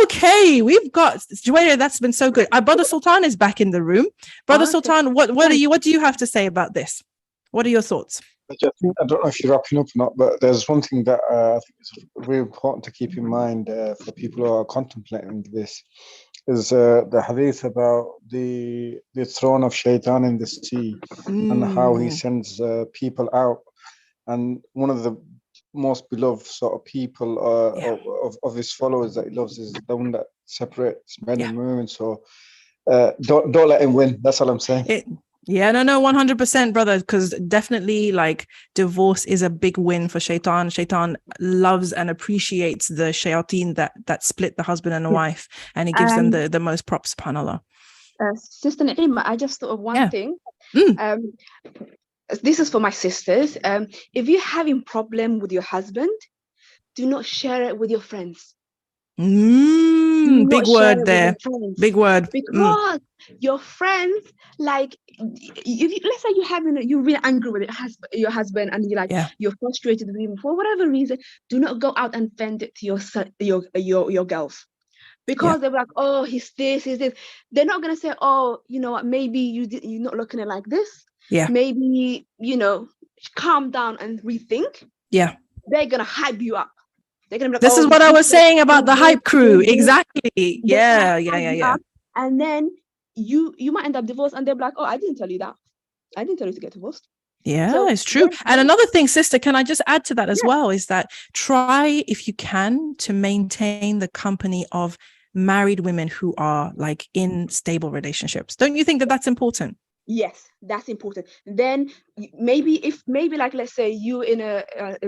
Okay, we've got Juwaira. That's been so good. Our Brother Sultan is back in the room. Brother Sultan, what do you have to say about this? What are your thoughts? I don't know if you're wrapping up or not, but there's one thing that I think is really important to keep in mind for people who are contemplating this, is the hadith about the throne of shaitan in the sea and how he sends people out. And one of the most beloved sort of people of his followers that he loves is the one that separates men and women. So don't let him win. That's all I'm saying. Yeah, no, 100%, brother, because definitely like divorce is a big win for shaitan. Shaitan loves and appreciates the shayateen that split the husband and the wife, and he gives them the most props, subhanAllah. Sister Naima, I just thought of one thing. Mm. This is for my sisters. If you're having problem with your husband, do not share it with your friends. Big word there. Big word. Because your friends, like, if you, let's say you're really angry with your husband, and you're frustrated with him for whatever reason, do not go out and vent it to your girls. Because they're like, oh, he's this. They're not gonna say, oh, you know what, maybe you're not looking at it like this. Yeah. Maybe, calm down and rethink. Yeah. They're gonna hype you up. They're gonna be like, this is what I was saying about the hype crew. Exactly. Yeah. And then you might end up divorced, and they're like, oh, I didn't tell you that. I didn't tell you to get divorced. Yeah, so it's true. And another thing, sister, can I just add to that as well, is that try, if you can, to maintain the company of married women who are like in stable relationships. Don't you think that that's important? Yes, that's important. Then maybe like, let's say you in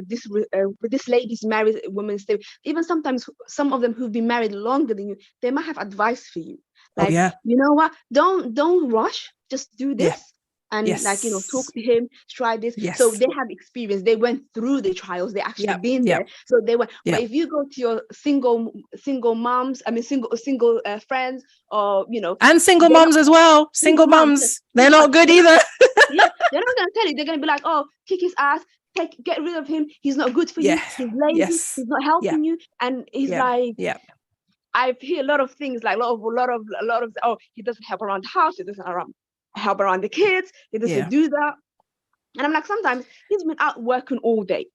this lady's married woman, still, even sometimes some of them who've been married longer than you, they might have advice for you. Like, you know what? Don't rush. Just do this. And talk to him, try this. So they have experience. They went through the trials. They actually been there. So they went. But if you go to your single moms, single friends, or and single moms as well. Single moms, they're not good either. Yeah, they're not gonna tell you. They're gonna be like, oh, kick his ass, get rid of him. He's not good for you. He's lazy. He's not helping you. And he's like, I've heard a lot of things, like a lot of oh, he doesn't help around the house. He doesn't help around the kids. He doesn't do that. And I'm like, sometimes he's been out working all day.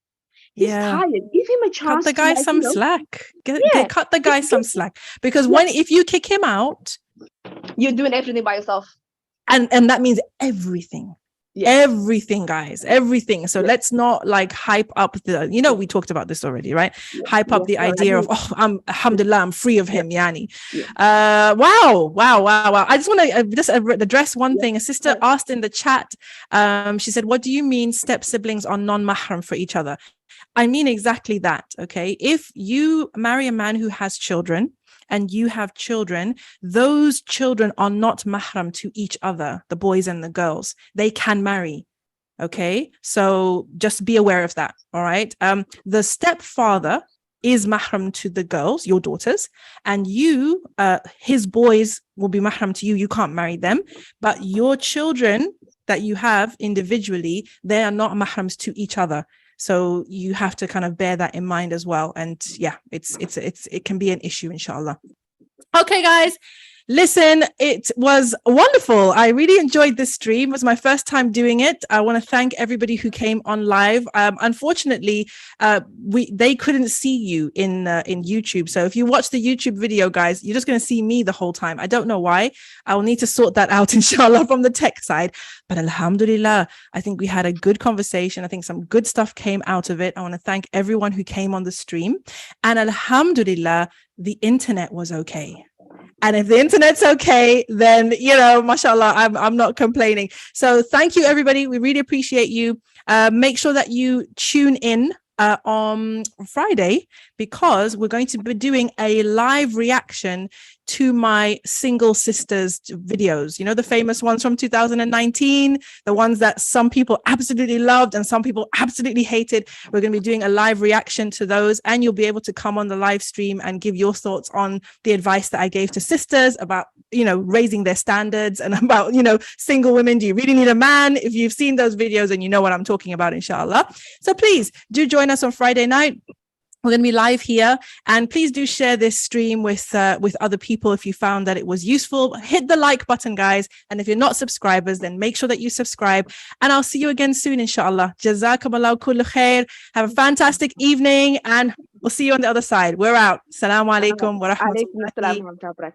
He's tired. Give him a chance. Cut the guy some slack. Cut the guy some slack. Because if you kick him out, you're doing everything by yourself. And that means everything. Everything, guys, everything. So let's not like hype up we talked about this already, right? Hype up the idea of, oh, alhamdulillah, I'm free of him, yani. Wow. I just want to just address one thing. A sister asked in the chat, she said, what do you mean step siblings are non-mahram for each other? I mean exactly that. Okay, if you marry a man who has children and you have children, those children are not mahram to each other, the boys and the girls. They can marry. Okay, so just be aware of that. All right. The stepfather is mahram to the girls, your daughters, and you, his boys will be mahram to you. You can't marry them, but your children that you have individually, they are not mahrams to each other. So you have to kind of bear that in mind as well. And it can be an issue, inshallah. Okay, guys, listen, it was wonderful. I really enjoyed this stream. It was my first time doing it. I want to thank everybody who came on live. Unfortunately, they couldn't see you in YouTube. So if you watch the YouTube video, guys, you're just going to see me the whole time. I don't know why. I will need to sort that out, inshallah, from the tech side. But alhamdulillah, I think we had a good conversation. I think some good stuff came out of it. I want to thank everyone who came on the stream. And alhamdulillah, the internet was okay. And if the internet's okay, then, mashallah, I'm not complaining. So thank you, everybody. We really appreciate you. Make sure that you tune in on Friday, because we're going to be doing a live reaction to my single sisters videos, the famous ones from 2019, the ones that some people absolutely loved and some people absolutely hated. We're going to be doing a live reaction to those, and you'll be able to come on the live stream and give your thoughts on the advice that I gave to sisters about raising their standards, and about single women, do you really need a man? If you've seen those videos and you know what I'm talking about, inshallah. So please do join us on Friday night. We're going to be live here, and please do share this stream with other people if you found that it was useful. Hit the like button, guys, and if you're not subscribers, then make sure that you subscribe, and I'll see you again soon, inshallah. jazakAllahu khair. Have a fantastic evening, and we'll see you on the other side. We're out. Assalamu alaikum wa rahmatullahi.